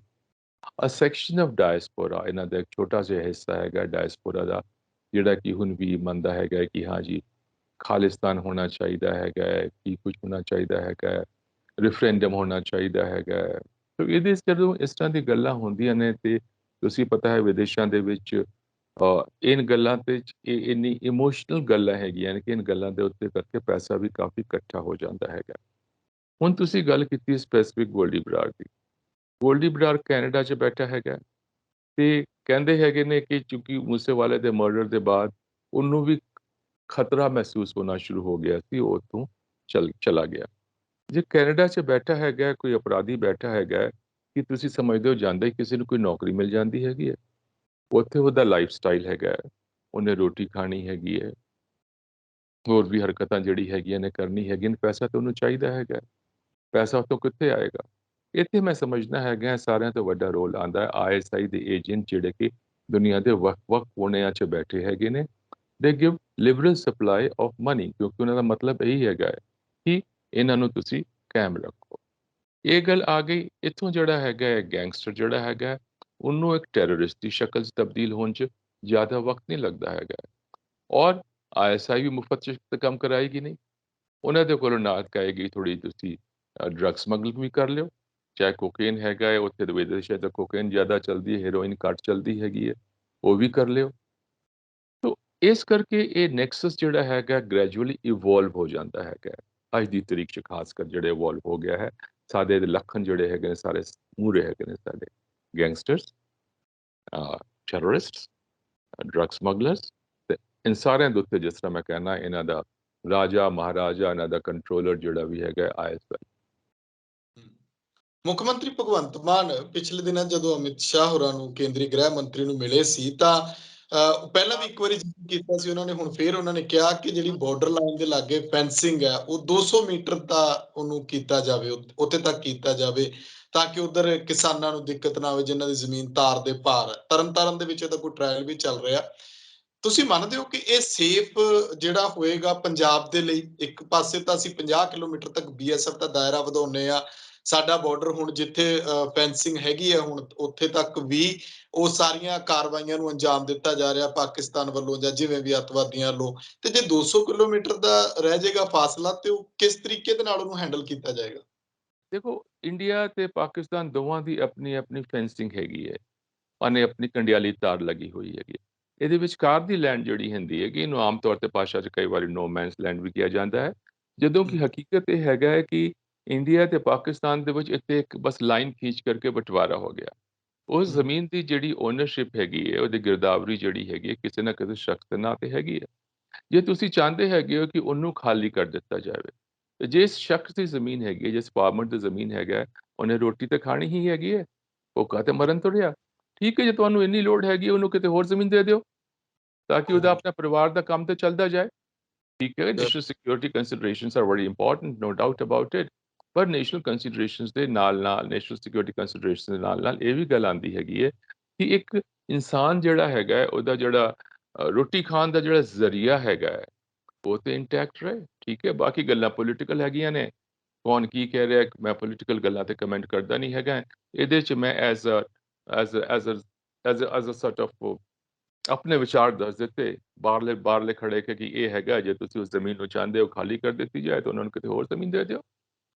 ਅ ਸੈਕਸ਼ਨ ਆਫ ਡਾਇਸਪੋਰਾ, ਇਹਨਾਂ ਦਾ ਇੱਕ ਛੋਟਾ ਜਿਹਾ ਹਿੱਸਾ ਹੈਗਾ ਡਾਇਸਪੋਰਾ ਦਾ, ਜਿਹੜਾ ਕਿ ਹੁਣ ਵੀ ਮੰਨਦਾ ਹੈਗਾ ਕਿ ਹਾਂ ਜੀ, ਖਾਲਿਸਤਾਨ ਹੋਣਾ ਚਾਹੀਦਾ ਹੈਗਾ, ਕੀ ਕੁਝ ਹੋਣਾ ਚਾਹੀਦਾ ਹੈਗਾ, ਰੈਫਰੈਂਡਮ ਹੋਣਾ ਚਾਹੀਦਾ ਹੈਗਾ। ਸੋ ਇਹਦੇ 'ਚ ਜਦੋਂ ਇਸ ਤਰ੍ਹਾਂ ਦੀ ਗੱਲਾਂ ਹੁੰਦੀਆਂ ਨੇ, ਤੇ ਤੁਸੀਂ ਪਤਾ ਹੈ ਵਿਦੇਸ਼ਾਂ ਦੇ ਵਿੱਚ ਇਨ ਗੱਲਾਂ ਤੇ ਇਹ ਇੰਨੀ ਇਮੋਸ਼ਨਲ ਗੱਲਾਂ ਹੈਗੀਆਂ ਨੇ ਕਿ ਇਨ ਗੱਲਾਂ ਦੇ ਉੱਤੇ ਕਰਕੇ ਪੈਸਾ ਵੀ ਕਾਫੀ ਇਕੱਠਾ ਹੋ ਜਾਂਦਾ ਹੈਗਾ। ਹੁਣ ਤੁਸੀਂ ਗੱਲ ਕੀਤੀ ਸਪੈਸੀਫਿਕ ਗੋਲਡੀ ਬਰਾੜ ਦੀ। ਗੋਲਡੀ ਬਰਾੜ ਕੈਨੇਡਾ 'ਚ ਬੈਠਾ ਹੈਗਾ ਤੇ ਕਹਿੰਦੇ ਹੈਗੇ ਨੇ ਕਿ ਚੂੰਕਿ ਮੂਸੇਵਾਲੇ ਦੇ ਮਰਡਰ ਦੇ ਬਾਅਦ ਉਹਨੂੰ ਵੀ ਖਤਰਾ ਮਹਿਸੂਸ ਹੋਣਾ ਸ਼ੁਰੂ ਹੋ ਗਿਆ ਸੀ, ਉਹ ਉੱਥੋਂ ਚਲਾ ਗਿਆ। ਜੇ ਕੈਨੇਡਾ 'ਚ ਬੈਠਾ ਹੈਗਾ, ਕੋਈ ਅਪਰਾਧੀ ਬੈਠਾ ਹੈਗਾ, ਕੀ ਤੁਸੀਂ ਸਮਝਦੇ ਹੋ ਜਾਂਦਾ ਹੀ ਕਿਸੇ ਨੂੰ ਕੋਈ ਨੌਕਰੀ ਮਿਲ ਜਾਂਦੀ ਹੈਗੀ ਹੈ? ਉੱਥੇ ਉਹਦਾ ਲਾਈਫ ਸਟਾਈਲ ਹੈਗਾ ਹੈ, ਉਹਨੇ ਰੋਟੀ ਖਾਣੀ ਹੈਗੀ ਹੈ, ਹੋਰ ਵੀ ਹਰਕਤਾਂ ਜਿਹੜੀ ਹੈਗੀਆਂ ਨੇ ਕਰਨੀ ਹੈਗੀਆਂ ਨੇ, ਪੈਸਾ ਤਾਂ ਉਹਨੂੰ ਚਾਹੀਦਾ ਹੈਗਾ। ਪੈਸਾ ਉੱਥੋਂ ਕਿੱਥੇ ਆਏਗਾ? ਇੱਥੇ ਮੈਂ ਸਮਝਦਾ ਹੈਗਾ ਸਾਰਿਆਂ ਤੋਂ ਵੱਡਾ ਰੋਲ ਆਉਂਦਾ ਹੈ ISI ਦੇ ਏਜੰਟ ਜਿਹੜੇ ਕਿ ਦੁਨੀਆ ਦੇ ਵੱਖ-ਵੱਖ ਕੋਨਿਆਂ 'ਚ ਬੈਠੇ ਹੈਗੇ ਨੇ। They give liberal supply of money, ਕਿਉਂਕਿ ਉਹਨਾਂ ਦਾ ਮਤਲਬ ਇਹੀ ਹੈਗਾ ਹੈ ਕਿ ਇਹਨਾਂ ਨੂੰ ਤੁਸੀਂ ਕਾਇਮ ਰੱਖੋ। ਇਹ ਗੱਲ ਆ ਗਈ। ਇੱਥੋਂ ਜਿਹੜਾ ਹੈਗਾ ਹੈ ਗੈਂਗਸਟਰ ਜਿਹੜਾ ਹੈਗਾ, ਉਹਨੂੰ ਇੱਕ ਟੈਰਰਿਸਟ ਦੀ ਸ਼ਕਲ 'ਚ ਤਬਦੀਲ ਹੋਣ 'ਚ ਜ਼ਿਆਦਾ ਵਕਤ ਨਹੀਂ ਲੱਗਦਾ ਹੈਗਾ। ਔਰ ISI ਵੀ ਮੁਫਤ 'ਚ ਤਾਂ ਕੰਮ ਕਰਾਏਗੀ ਨਹੀਂ। ਉਹਨਾਂ ਦੇ ਕੋਲੋਂ ਨਾ ਕਹੇਗੀ ਥੋੜ੍ਹੀ ਤੁਸੀਂ ਡਰੱਗ ਸਮਗਲਿੰਗ ਵੀ ਕਰ ਲਿਓ। ਚਾਹੇ ਕੋਕੇਨ ਹੈਗਾ ਹੈ, ਉੱਥੇ ਤਾਂ ਵਿਦੇਸ਼ਾਂ 'ਚ ਕੋਕੇਨ ਜ਼ਿਆਦਾ ਚੱਲਦੀ ਹੈ, ਹੈਰੋਇਨ ਘੱਟ ਚੱਲਦੀ ਹੈਗੀ ਹੈ, ਉਹ ਵੀ ਕਰ ਲਿਓ। ਤੋ ਇਸ ਕਰਕੇ ਇਹ ਨੈਕਸਸ ਜਿਹੜਾ ਹੈਗਾ ਗ੍ਰੈਜੂਅਲੀ ਇਵੋਲਵ ਹੋ ਜਾਂਦਾ ਹੈਗਾ। ਅੱਜ ਦੀ ਤਰੀਕ 'ਚ ਖਾਸ ਕਰ ਜਿਹੜੇ ਇਵੋਲਵ ਹੋ ਗਿਆ ਹੈ। ਸਾਡੇ ਦੇ ਲੱਖਣ ਜਿਹੜੇ ਹੈਗੇ ਨੇ ਸਾਰੇ ਮੂਹਰੇ ਹੈਗੇ ਨੇ ਸਾਡੇ ਗੈਂਗਸਟਰਸ, ਟੈਰਰਿਸਟਸ, ਡਰੱਗ ਸਮਗਲਰਸ ਤੇ ਇਨ ਸਾਰਿਆਂ ਦੇ ਉੱਤੇ ਜਿਸ ਤਰ੍ਹਾਂ ਮੈਂ ਕਹਿਣਾ ਇਹਨਾਂ ਦਾ ਰਾਜਾ ਮਹਾਰਾਜਾ, ਇਹਨਾਂ ਦਾ ਕੰਟਰੋਲਰ ਜਿਹੜਾ ਵੀ ਹੈਗਾ ISI।
ਮੁੱਖ ਮੰਤਰੀ ਭਗਵੰਤ ਮਾਨ ਪਿਛਲੇ ਦਿਨਾਂ ਜਦੋਂ ਅਮਿਤ ਸ਼ਾਹ ਹੋਰਾਂ ਨੂੰ ਕੇਂਦਰੀ ਗ੍ਰਹਿ ਮੰਤਰੀ ਨੂੰ ਮਿਲੇ ਸੀ ਤਾਂ ਪਹਿਲਾਂ ਵੀ ਇੱਕ ਵਾਰੀ ਜ਼ਿਕਰ ਕੀਤਾ ਸੀ ਉਹਨਾਂ ਨੇ, ਹੁਣ ਫੇਰ ਉਹਨਾਂ ਨੇ ਕਿਹਾ ਕਿ ਜਿਹੜੀ ਬਾਰਡਰ ਲਾਈਨ ਦੇ ਲਾਗੇ ਫੈਂਸਿੰਗ ਹੈ ਉਹ 200 ਮੀਟਰ ਦਾ ਉਹਨੂੰ ਕੀਤਾ ਜਾਵੇ, ਉੱਥੇ ਤੱਕ ਕੀਤਾ ਜਾਵੇ ਤਾਂ ਕਿ ਉਧਰ ਕਿਸਾਨਾਂ ਨੂੰ ਦਿੱਕਤ ਨਾ ਆਵੇ ਜਿਨ੍ਹਾਂ ਦੀ ਜ਼ਮੀਨ ਤਾਰ ਦੇ ਪਾਰ ਹੈ। ਤਰਨਤਾਰਨ ਦੇ ਵਿੱਚ ਇਹਦਾ ਕੋਈ ਟ੍ਰਾਇਲ ਵੀ ਚੱਲ ਰਿਹਾ। ਤੁਸੀਂ ਮੰਨਦੇ ਹੋ ਕਿ ਇਹ ਸੇਫ ਜਿਹੜਾ ਹੋਏਗਾ ਪੰਜਾਬ ਦੇ ਲਈ? ਇੱਕ ਪਾਸੇ ਤਾਂ ਅਸੀਂ 50 ਕਿਲੋਮੀਟਰ ਤੱਕ BSF ਦਾ ਦਾਇਰਾ ਵਧਾਉਂਦੇ ਆ, ਸਾਡਾ ਬਾਰਡਰ ਹੁਣ ਜਿੱਥੇ ਫੈਂਸਿੰਗ ਹੈਗੀ ਹੈ ਹੁਣ ਉੱਥੇ ਤੱਕ ਵੀ ਉਹ ਸਾਰੀਆਂ ਕਾਰਵਾਈਆਂ ਨੂੰ ਅੰਜਾਮ ਦਿੱਤਾ ਜਾ ਰਿਹਾ ਪਾਕਿਸਤਾਨ ਵੱਲੋਂ ਜਾਂ ਜਿਵੇਂ ਵੀ ਅੱਤਵਾਦੀਆਂ ਵੱਲੋਂ, ਤੇ ਜੇ 200 ਕਿਲੋਮੀਟਰ ਦਾ ਰਹਿ ਜਾਏਗਾ ਫਾਸਲਾ ਤੇ ਉਹ ਕਿਸ ਤਰੀਕੇ ਦੇ ਨਾਲ ਉਹਨੂੰ ਹੈਂਡਲ ਕੀਤਾ ਜਾਏਗਾ?
ਦੇਖੋ, ਇੰਡੀਆ ਤੇ ਪਾਕਿਸਤਾਨ ਦੋਵਾਂ ਦੀ ਆਪਣੀ ਫੈਂਸਿੰਗ ਹੈਗੀ ਹੈ। ਉਹਨੇ ਆਪਣੀ ਕੰਡਿਆਲੀ ਤਾਰ ਲੱਗੀ ਹੋਈ ਹੈਗੀ। ਇਹਦੇ ਵਿਚਕਾਰ ਦੀ ਲੈਂਡ ਜਿਹੜੀ ਹੁੰਦੀ ਹੈਗੀ ਇਹਨੂੰ ਆਮ ਤੌਰ ਤੇ ਭਾਸ਼ਾ 'ਚ ਕਈ ਵਾਰੀ ਨੋ ਮੈਨਸ ਲੈਂਡ ਵੀ ਕਿਹਾ ਜਾਂਦਾ ਹੈ। ਜਦੋਂ ਕਿ ਹਕੀਕਤ ਇਹ ਹੈਗਾ ਹੈ ਕਿ ਇੰਡੀਆ ਤੇ ਪਾਕਿਸਤਾਨ ਦੇ ਵਿੱਚ ਇੱਥੇ ਇੱਕ ਬਸ ਲਾਈਨ ਖੀਂਚ ਕਰਕੇ ਬਟਵਾਰਾ ਹੋ ਗਿਆ। ਉਸ ਜ਼ਮੀਨ ਦੀ ਜਿਹੜੀ ਓਨਰਸ਼ਿਪ ਹੈਗੀ ਹੈ, ਉਹਦੀ ਗਿਰਦਾਵਰੀ ਜਿਹੜੀ ਹੈਗੀ ਹੈ ਕਿਸੇ ਨਾ ਕਿਸੇ ਸ਼ਖਸ ਦੇ ਨਾਂ ਤੇ ਹੈਗੀ ਹੈ। ਜੇ ਤੁਸੀਂ ਚਾਹੁੰਦੇ ਹੈਗੇ ਹੋ ਕਿ ਉਹਨੂੰ ਖਾਲੀ ਕਰ ਦਿੱਤਾ ਜਾਵੇ, ਤੇ ਜਿਸ ਸ਼ਖਸ ਦੀ ਜ਼ਮੀਨ ਹੈਗੀ ਹੈ, ਜਿਸ ਫਾਰਮਰ ਦੀ ਜ਼ਮੀਨ ਹੈਗਾ ਹੈ, ਉਹਨੇ ਰੋਟੀ ਤਾਂ ਖਾਣੀ ਹੀ ਹੈਗੀ ਹੈ, ਭੁੱਖਾ ਤੇ ਮਰਨ ਤੋਂ ਰਿਹਾ। ਠੀਕ ਹੈ, ਜੇ ਤੁਹਾਨੂੰ ਇੰਨੀ ਲੋੜ ਹੈਗੀ ਉਹਨੂੰ ਕਿਤੇ ਹੋਰ ਜ਼ਮੀਨ ਦੇ ਦਿਓ ਤਾਂ ਕਿ ਉਹਦਾ ਆਪਣਾ ਪਰਿਵਾਰ ਦਾ ਕੰਮ ਤੇ ਚੱਲਦਾ ਜਾਏ। ਠੀਕ ਹੈ, national security considerations are very important, no doubt about it. ਪਰ ਨੈਸ਼ਨਲ ਕੰਸੀਡਰੇਸ਼ਨਸ ਦੇ ਨਾਲ-ਨਾਲ, ਨੈਸ਼ਨਲ ਸਿਕਿਉਰਿਟੀ ਕੰਸੀਡਰੇਸ਼ਨਸ ਦੇ ਨਾਲ-ਨਾਲ ਇਹ ਵੀ ਗੱਲ ਆਉਂਦੀ ਹੈਗੀ ਹੈ ਕਿ ਇੱਕ ਇਨਸਾਨ ਜਿਹੜਾ ਹੈਗਾ ਹੈ, ਉਹਦਾ ਜਿਹੜਾ ਰੋਟੀ ਖਾਣ ਦਾ ਜਿਹੜਾ ਜ਼ਰੀਆ ਹੈਗਾ ਹੈ, ਉਹ ਤੇ ਇੰਟੈਕਟ ਰਹੇ। ਠੀਕ ਹੈ, ਬਾਕੀ ਗੱਲਾਂ ਪੋਲੀਟੀਕਲ ਹੈਗੀਆਂ ਨੇ। ਕੌਣ ਕੀ ਕਹਿ ਰਿਹਾ, ਮੈਂ ਪੋਲੀਟੀਕਲ ਗੱਲਾਂ ਤੇ ਕਮੈਂਟ ਕਰਦਾ ਨਹੀਂ ਹੈਗਾ। ਇਹਦੇ 'ਚ ਮੈਂ ਐਜ਼ ਅ ਸੋਰਟ ਆਫ ਆਪਣੇ ਵਿਚਾਰ ਦੱਸ ਦਿੱਤੇ, ਬਾਹਰਲੇ ਖੜੇ ਕਿ ਇਹ ਹੈਗਾ, ਜੇ ਤੁਸੀਂ ਉਸ ਜ਼ਮੀਨ ਨੂੰ ਚਾਹੁੰਦੇ ਹੋ ਖਾਲੀ ਕਰ ਦਿੱਤੀ ਜਾਏ ਤਾਂ ਉਹਨਾਂ ਨੂੰ ਕਿਤੇ ਹੋਰ ਜ਼ਮੀਨ ਦੇ ਦਿਓ।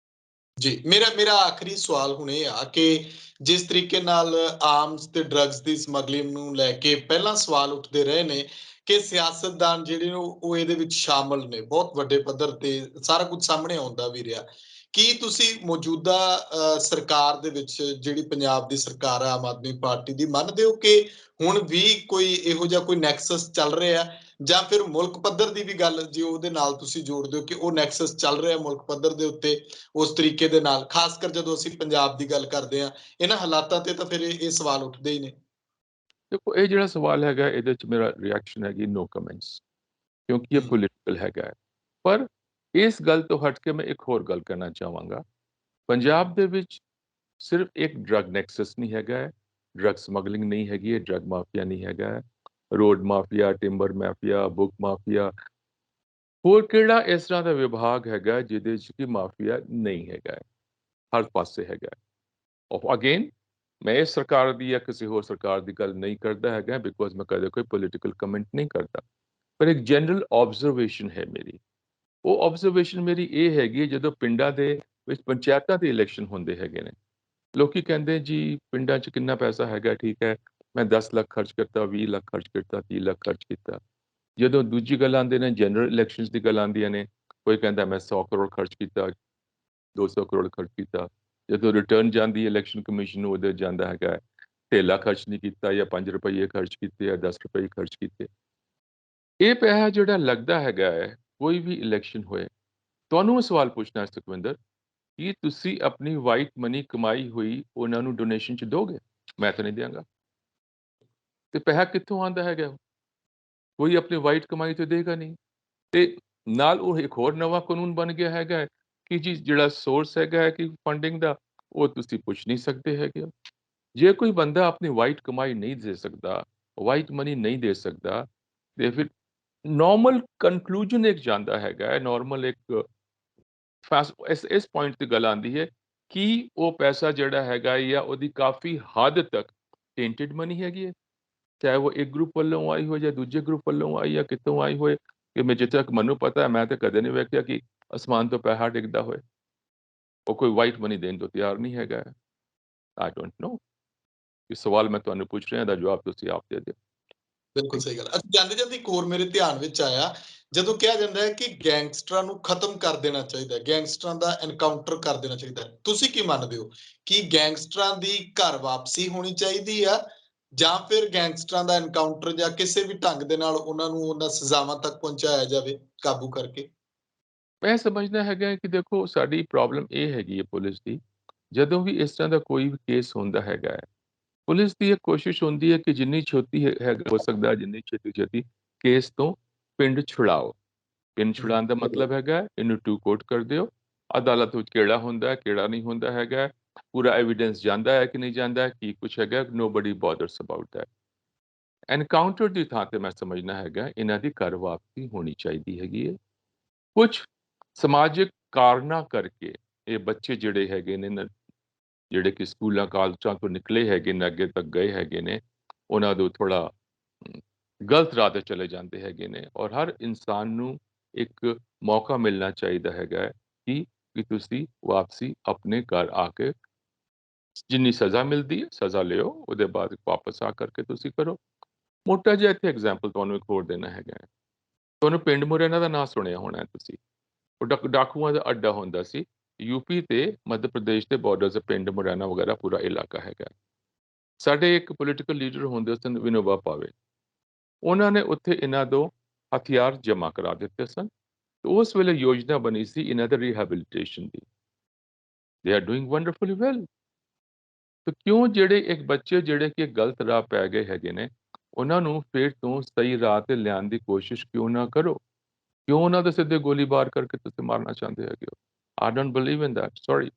ਜੀ, ਮੇਰਾ ਆਖਰੀ ਸਵਾਲ ਹੁਣ ਇਹ ਆ ਕਿ ਜਿਸ ਤਰੀਕੇ ਨਾਲ ਆਰਮਸ ਤੇ ਡਰੱਗਸ ਦੀ ਸਮਗਲਿੰਗ ਨੂੰ ਲੈ ਕੇ ਪਹਿਲਾਂ ਸਵਾਲ ਉੱਠਦੇ ਰਹੇ ਨੇ ਕਿ ਸਿਆਸਤਦਾਨ ਜਿਹੜੇ ਨੇ ਉਹ ਇਹਦੇ ਵਿੱਚ ਸ਼ਾਮਲ ਨੇ ਬਹੁਤ ਵੱਡੇ ਪੱਧਰ ਤੇ, ਸਾਰਾ ਕੁਝ ਸਾਹਮਣੇ ਆਉਂਦਾ ਵੀ ਰਿਹਾ। ਕੀ ਤੁਸੀਂ ਮੌਜੂਦਾ ਸਰਕਾਰ ਦੇ ਵਿੱਚ ਜਿਹੜੀ ਪੰਜਾਬ ਦੀ ਸਰਕਾਰ ਹੈ ਆਮ ਆਦਮੀ ਪਾਰਟੀ ਦੀ, ਮੰਨਦੇ ਹੋ ਕਿ ਹੁਣ ਵੀ ਕੋਈ ਇਹੋ ਜਿਹਾ ਕੋਈ ਨੈਕਸਸ ਚੱਲ ਰਿਹਾ, ਜਾਂ ਫਿਰ ਮੁਲਕ ਪੱਧਰ ਦੀ ਵੀ ਗੱਲ ਜੇ ਉਹਦੇ ਨਾਲ ਤੁਸੀਂ ਜੋੜਦੇ ਹੋ ਕਿ ਉਹ ਨੈਕਸਸ ਚੱਲ ਰਿਹਾ ਮੁਲਕ ਪੱਧਰ ਦੇ ਉੱਤੇ ਉਸ ਤਰੀਕੇ ਦੇ ਨਾਲ, ਖਾਸ ਕਰ ਜਦੋਂ ਅਸੀਂ ਪੰਜਾਬ ਦੀ ਗੱਲ ਕਰਦੇ ਹਾਂ ਇਹਨਾਂ ਹਾਲਾਤਾਂ ਤੇ, ਤਾਂ ਫਿਰ ਇਹ ਸਵਾਲ ਉੱਠਦੇ ਹੀ ਨੇ।
ਦੇਖੋ, ਇਹ ਜਿਹੜਾ ਸਵਾਲ ਹੈਗਾ ਇਹਦੇ 'ਚ ਮੇਰਾ ਰਿਐਕਸ਼ਨ ਹੈਗੀ ਨੋ ਕਮੈਂਟਸ, ਕਿਉਂਕਿ ਇਹ ਪੋਲੀਟੀਕਲ ਹੈਗਾ ਹੈ। ਪਰ ਇਸ ਗੱਲ ਤੋਂ ਹਟ ਕੇ ਮੈਂ ਇੱਕ ਹੋਰ ਗੱਲ ਕਰਨਾ ਚਾਹਾਂਗਾ। ਪੰਜਾਬ ਦੇ ਵਿੱਚ ਸਿਰਫ ਇੱਕ ਡਰੱਗ ਨੈਕਸਸ ਨਹੀਂ ਹੈਗਾ ਹੈ, ਡਰੱਗ ਸਮਗਲਿੰਗ ਨਹੀਂ ਹੈਗੀ ਹੈ, ਡਰੱਗ ਮਾਫੀਆ ਨਹੀਂ ਹੈਗਾ ਹੈ, road mafia, timber mafia, book mafia, ਹੋਰ ਕਿਹੜਾ ਇਸ ਤਰ੍ਹਾਂ ਦਾ ਵਿਭਾਗ ਹੈਗਾ ਜਿਹਦੇ 'ਚ ਕਿ ਮਾਫੀਆ ਨਹੀਂ ਹੈਗਾ ਹੈ? ਹਰ ਪਾਸੇ ਹੈਗਾ ਹੈ। ਅਗੇਨ, ਮੈਂ ਇਸ ਸਰਕਾਰ ਦੀ ਜਾਂ ਕਿਸੇ ਹੋਰ ਸਰਕਾਰ ਦੀ ਗੱਲ ਨਹੀਂ ਕਰਦਾ ਹੈਗਾ, ਬਿਕੋਜ਼ ਮੈਂ ਕਦੇ ਕੋਈ ਪੋਲੀਟੀਕਲ ਕਮੈਂਟ ਨਹੀਂ ਕਰਦਾ। ਪਰ ਇੱਕ ਜਨਰਲ ਆਬਜ਼ਰਵੇਸ਼ਨ ਹੈ ਮੇਰੀ। ਉਹ ਆਬਜ਼ਰਵੇਸ਼ਨ ਮੇਰੀ ਇਹ ਹੈਗੀ ਹੈ, ਜਦੋਂ ਪਿੰਡਾਂ ਦੇ ਵਿੱਚ ਪੰਚਾਇਤਾਂ ਦੇ ਇਲੈਕਸ਼ਨ ਹੁੰਦੇ ਹੈਗੇ ਨੇ, ਲੋਕੀ ਕਹਿੰਦੇ ਜੀ ਪਿੰਡਾਂ 'ਚ ਕਿੰਨਾ ਪੈਸਾ ਹੈਗਾ, ਠੀਕ ਹੈ, ਮੈਂ 10 ਲੱਖ ਖਰਚ ਕਰਤਾ, 20 ਲੱਖ ਖਰਚ ਕਰਤਾ, 30 ਲੱਖ ਖਰਚ ਕੀਤਾ। ਜਦੋਂ ਦੂਜੀ ਗੱਲ ਆਉਂਦੇ ਨੇ ਜਨਰਲ ਇਲੈਕਸ਼ਨਸ ਦੀ ਗੱਲ ਆਉਂਦੀਆਂ ਨੇ, ਕੋਈ ਕਹਿੰਦਾ ਮੈਂ 100 ਕਰੋੜ ਖਰਚ ਕੀਤਾ, 200 ਕਰੋੜ ਖਰਚ ਕੀਤਾ। ਜਦੋਂ ਰਿਟਰਨ ਜਾਂਦੀ ਹੈ ਇਲੈਕਸ਼ਨ ਕਮਿਸ਼ਨ ਨੂੰ, ਉਹਦੇ ਜਾਂਦਾ ਹੈਗਾ ਧੇਲਾ ਖਰਚ ਨਹੀਂ ਕੀਤਾ, ਜਾਂ 5 ਰੁਪਏ ਖਰਚ ਕੀਤੇ, ਜਾਂ 10 ਰੁਪਏ ਖਰਚ ਕੀਤੇ। ਇਹ ਪੈਸਾ ਜਿਹੜਾ ਲੱਗਦਾ ਹੈਗਾ ਹੈ ਕੋਈ ਵੀ ਇਲੈਕਸ਼ਨ ਹੋਏ, ਤੁਹਾਨੂੰ ਇਹ ਸਵਾਲ ਪੁੱਛਣਾ ਹੈ ਸੁਖਵਿੰਦਰ, ਕੀ ਤੁਸੀਂ ਆਪਣੀ ਵਾਈਟ ਮਨੀ ਕਮਾਈ ਹੋਈ ਉਹਨਾਂ ਨੂੰ ਡੋਨੇਸ਼ਨ ਚ ਦੋਗੇ? ਮੈਂ ਤਾਂ ਨਹੀਂ ਦਿਆਂਗਾ। ਤੇ ਪੈਸਾ ਕਿੱਥੋਂ ਆਉਂਦਾ ਹੈਗਾ? ਕੋਈ ਆਪਣੀ ਵਾਈਟ ਕਮਾਈ ਤੇ ਦੇਗਾ ਨਹੀਂ। ਤੇ ਨਾਲ ਉਹ ਇੱਕ ਹੋਰ ਨਵਾਂ ਕਾਨੂੰਨ ਬਣ ਗਿਆ ਹੈਗਾ ਹੈ ਕਿ ਜੀ ਜਿਹੜਾ ਸੋਰਸ ਹੈਗਾ ਹੈ ਕਿ ਫੰਡਿੰਗ ਦਾ, ਉਹ ਤੁਸੀਂ ਪੁੱਛ ਨਹੀਂ ਸਕਦੇ ਹੈਗੇ ਹੋ। ਜੇ ਕੋਈ ਬੰਦਾ ਆਪਣੀ ਵਾਈਟ ਕਮਾਈ ਨਹੀਂ ਦੇ ਸਕਦਾ, ਵਾਈਟ ਮਨੀ ਨਹੀਂ ਦੇ ਸਕਦਾ, ਤੇ ਫਿਰ ਨਾਰਮਲ ਕਨਕਲੂਜਨ ਇੱਕ ਜਾਂਦਾ ਹੈਗਾ ਹੈ, ਨਾਰਮਲ ਇੱਕ ਇਸ ਪੁਆਇੰਟ ਤੇ ਗੱਲ ਆਉਂਦੀ ਹੈ ਕਿ ਉਹ ਪੈਸਾ ਜਿਹੜਾ ਹੈਗਾ ਜਾਂ ਉਹਦੀ ਕਾਫੀ ਹੱਦ ਤੱਕ ਟੇਂਟਡ ਮਨੀ ਹੈਗੀ ਹੈ, ਚਾਹੇ ਉਹ ਇੱਕ ਗਰੁੱਪ ਵੱਲੋਂ ਆਈ ਹੋਏ ਜਾਂ ਦੂਜੇ ਗਰੁੱਪ ਵੱਲੋਂ ਆਈ ਜਾਂ ਕਿਤੋਂ ਆਈ ਹੋਏ। ਕਿ ਮੈਂ ਜਿੱਥੇ ਤੱਕ ਮੈਨੂੰ ਪਤਾ ਹੈ, ਮੈਂ ਤਾਂ ਕਦੇ ਨਹੀਂ ਵੇਖਿਆ ਕਿ ਅਸਮਾਨ ਤੋਂ ਪੈਸਾ ਡਿੱਗਦਾ ਹੋਏ। ਉਹ ਕੋਈ ਵਾਈਟ ਮਨੀ ਦੇਣ ਤੋਂ ਤਿਆਰ ਨਹੀਂ ਹੈਗਾ। I don't know. ਇਹ ਸਵਾਲ ਮੈਂ ਤੁਹਾਨੂੰ ਪੁੱਛ ਰਿਹਾ, ਦਾ ਜਵਾਬ ਤੁਸੀਂ ਆਪ ਦੇ ਦਿਓ।
ਬਿਲਕੁਲ ਸਹੀ ਗੱਲ। ਅੱਛਾ, ਜਾਂਦੇ ਜਾਂਦੇ ਇੱਕ ਹੋਰ ਮੇਰੇ ਧਿਆਨ ਵਿੱਚ ਆਇਆ, ਜਦੋਂ ਕਿਹਾ ਜਾਂਦਾ ਹੈ ਕਿ ਗੈਂਗਸਟਰਾਂ ਨੂੰ ਖਤਮ ਕਰ ਦੇਣਾ ਚਾਹੀਦਾ ਹੈ, ਗੈਂਗਸਟਰਾਂ ਦਾ ਐਨਕਾਊਂਟਰ ਕਰ ਦੇਣਾ ਚਾਹੀਦਾ ਹੈ, ਤੁਸੀਂ ਕੀ ਮੰਨਦੇ ਹੋ ਕਿ ਗੈਂਗਸਟਰਾਂ ਦੀ ਘਰ ਵਾਪਸੀ ਹੋਣੀ ਚਾਹੀਦੀ ਆ, ਜਾਂ ਫਿਰ ਗੈਂਗਸਟਰਾਂ ਦਾ ਐਨਕਾਊਂਟਰ ਜਾਂ ਕਿਸੇ ਵੀ ਢੰਗ ਦੇ ਨਾਲ ਉਹਨਾਂ ਨੂੰ ਉਹਨਾਂ ਸਜ਼ਾਵਾਂ ਤੱਕ ਪਹੁੰਚਾਇਆ ਜਾਵੇ ਕਾਬੂ ਕਰਕੇ?
ਮੈਂ ਸਮਝਦਾ ਹੈਗਾ ਕਿ ਦੇਖੋ, ਸਾਡੀ ਪ੍ਰੋਬਲਮ ਇਹ ਹੈਗੀ ਹੈ ਪੁਲਿਸ ਦੀ, ਜਦੋਂ ਵੀ ਇਸ ਤਰ੍ਹਾਂ ਦਾ ਕੋਈ ਵੀ ਕੇਸ ਹੁੰਦਾ ਹੈਗਾ ਹੈ, ਪੁਲਿਸ ਦੀ ਇਹ ਕੋਸ਼ਿਸ਼ ਹੁੰਦੀ ਹੈ ਕਿ ਜਿੰਨੀ ਛੇਤੀ ਹੋ ਸਕਦਾ, ਜਿੰਨੀ ਛੇਤੀ ਛੇਤੀ ਕੇਸ ਤੋਂ ਪਿੰਡ ਛੁਡਾਓ। ਪਿੰਡ ਛੁਡਾਉਣ ਦਾ ਮਤਲਬ ਹੈਗਾ ਇਹਨੂੰ ਟੂ ਕੋਰਟ ਕਰ ਦਿਓ। ਅਦਾਲਤ ਵਿੱਚ ਕਿਹੜਾ ਹੁੰਦਾ ਹੈ, ਕਿਹੜਾ ਨਹੀਂ ਹੁੰਦਾ ਹੈਗਾ, ਪੂਰਾ ਐਵੀਡੈਂਸ ਜਾਂਦਾ ਹੈ ਕਿ ਨਹੀਂ ਜਾਂਦਾ, ਕੀ ਕੁਛ ਹੈਗਾ, ਨੋਬਡੀ ਬੋਦਰਸ ਅਬਾਊਟ ਦੈਟ। ਐਨਕਾਊਂਟਰ ਦੀ ਥਾਂ ਤੇ ਮੈਂ ਸਮਝਣਾ ਹੈਗਾ ਇਹਨਾਂ ਦੀ ਘਰ ਵਾਪਸੀ ਹੋਣੀ ਚਾਹੀਦੀ ਹੈਗੀ ਹੈ। ਕੁਝ ਸਮਾਜਿਕ ਕਾਰਨਾਂ ਕਰਕੇ ਇਹ ਬੱਚੇ ਜਿਹੜੇ ਹੈਗੇ ਨੇ ਜਿਹੜੇ ਕਿ ਸਕੂਲਾਂ ਕਾਲਜਾਂ ਤੋਂ ਨਿਕਲੇ ਹੈਗੇ ਨੇ, ਅੱਗੇ ਤੱਕ ਗਏ ਹੈਗੇ ਨੇ, ਉਹਨਾਂ ਨੂੰ ਥੋੜਾ ਗਲਤ ਰਾਹ ਤੇ ਚਲੇ ਜਾਂਦੇ ਹੈਗੇ ਨੇ। ਔਰ ਹਰ ਇਨਸਾਨ ਨੂੰ ਇੱਕ ਮੌਕਾ ਮਿਲਣਾ ਚਾਹੀਦਾ ਹੈਗਾ ਕਿ ਤੁਸੀਂ ਵਾਪਸੀ ਆਪਣੇ ਘਰ ਆ ਕੇ ਜਿੰਨੀ ਸਜ਼ਾ ਮਿਲਦੀ ਹੈ ਸਜ਼ਾ ਲਿਓ, ਉਹਦੇ ਬਾਅਦ ਵਾਪਸ ਆ ਕਰਕੇ ਤੁਸੀਂ ਕਰੋ। ਮੋਟਾ ਜਿਹਾ ਇੱਥੇ ਐਗਜ਼ਾਮਪਲ ਤੁਹਾਨੂੰ ਇੱਕ ਹੋਰ ਦੇਣਾ ਹੈਗਾ ਹੈ। ਤੁਹਾਨੂੰ ਪਿੰਡ ਮੁਰੈਨਾ ਦਾ ਨਾਂ ਸੁਣਿਆ ਹੋਣਾ ਹੈ ਤੁਸੀਂ। ਉਹ ਡਾਕੂਆਂ ਦਾ ਅੱਡਾ ਹੁੰਦਾ ਸੀ। ਯੂਪੀ ਤੇ ਮੱਧ ਪ੍ਰਦੇਸ਼ ਦੇ ਬਾਰਡਰ ਤੇ ਪਿੰਡ ਮੁਰੈਨਾ ਵਗੈਰਾ ਪੂਰਾ ਇਲਾਕਾ ਹੈਗਾ। ਸਾਡੇ ਇੱਕ ਪੋਲੀਟੀਕਲ ਲੀਡਰ ਹੁੰਦੇ ਸਨ ਵਿਨੋਬਾ ਭਾਵੇ, ਉਹਨਾਂ ਨੇ ਉੱਥੇ ਇਹਨਾਂ ਤੋਂ ਹਥਿਆਰ ਜਮ੍ਹਾਂ ਕਰਾ ਦਿੱਤੇ ਸਨ। ਤੇ ਉਸ ਵੇਲੇ ਯੋਜਨਾ ਬਣੀ ਸੀ ਇਹਨਾਂ ਦੇ rehabilitation the. They are doing ਵੰਡਰਫੁਲੀ well. ਤੇ ਕਿਉਂ ਜਿਹੜੇ ਇੱਕ ਬੱਚੇ ਜਿਹੜੇ ਕਿ ਗਲਤ ਰਾਹ ਪੈ ਗਏ ਹੈਗੇ ਨੇ, ਉਹਨਾਂ ਨੂੰ ਫਿਰ ਤੋਂ ਸਹੀ ਰਾਹ ਤੇ ਲਿਆਉਣ ਦੀ ਕੋਸ਼ਿਸ਼ ਕਿਉਂ ਨਾ ਕਰੋ? ਕਿਉਂ ਉਹਨਾਂ ਦੇ ਸਿੱਧੇ ਗੋਲੀਬਾਰ ਕਰਕੇ ਤੁਸੀਂ ਮਾਰਨਾ ਚਾਹੁੰਦੇ ਹੈਗੇ ਹੋ? I don't believe in that, sorry.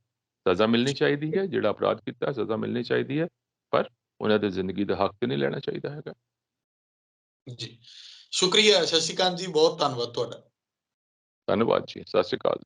ਸਜ਼ਾ ਮਿਲਣੀ ਚਾਹੀਦੀ ਹੈ, ਜਿਹੜਾ ਅਪਰਾਧ ਕੀਤਾ ਸਜ਼ਾ ਮਿਲਣੀ ਚਾਹੀਦੀ ਹੈ, ਪਰ ਉਹਨਾਂ ਦੀ ਜ਼ਿੰਦਗੀ ਦਾ ਹੱਕ ਤੇ ਨਹੀਂ ਲੈਣਾ ਚਾਹੀਦਾ ਹੈਗਾ।
ਜੀ, ਸ਼ੁਕਰੀਆ ਸ਼ਸ਼ੀਕਾਂਤ ਜੀ, ਬਹੁਤ ਧੰਨਵਾਦ ਤੁਹਾਡਾ।
ਧੰਨਵਾਦ ਜੀ, ਸਤਿ ਸ਼੍ਰੀ ਅਕਾਲ।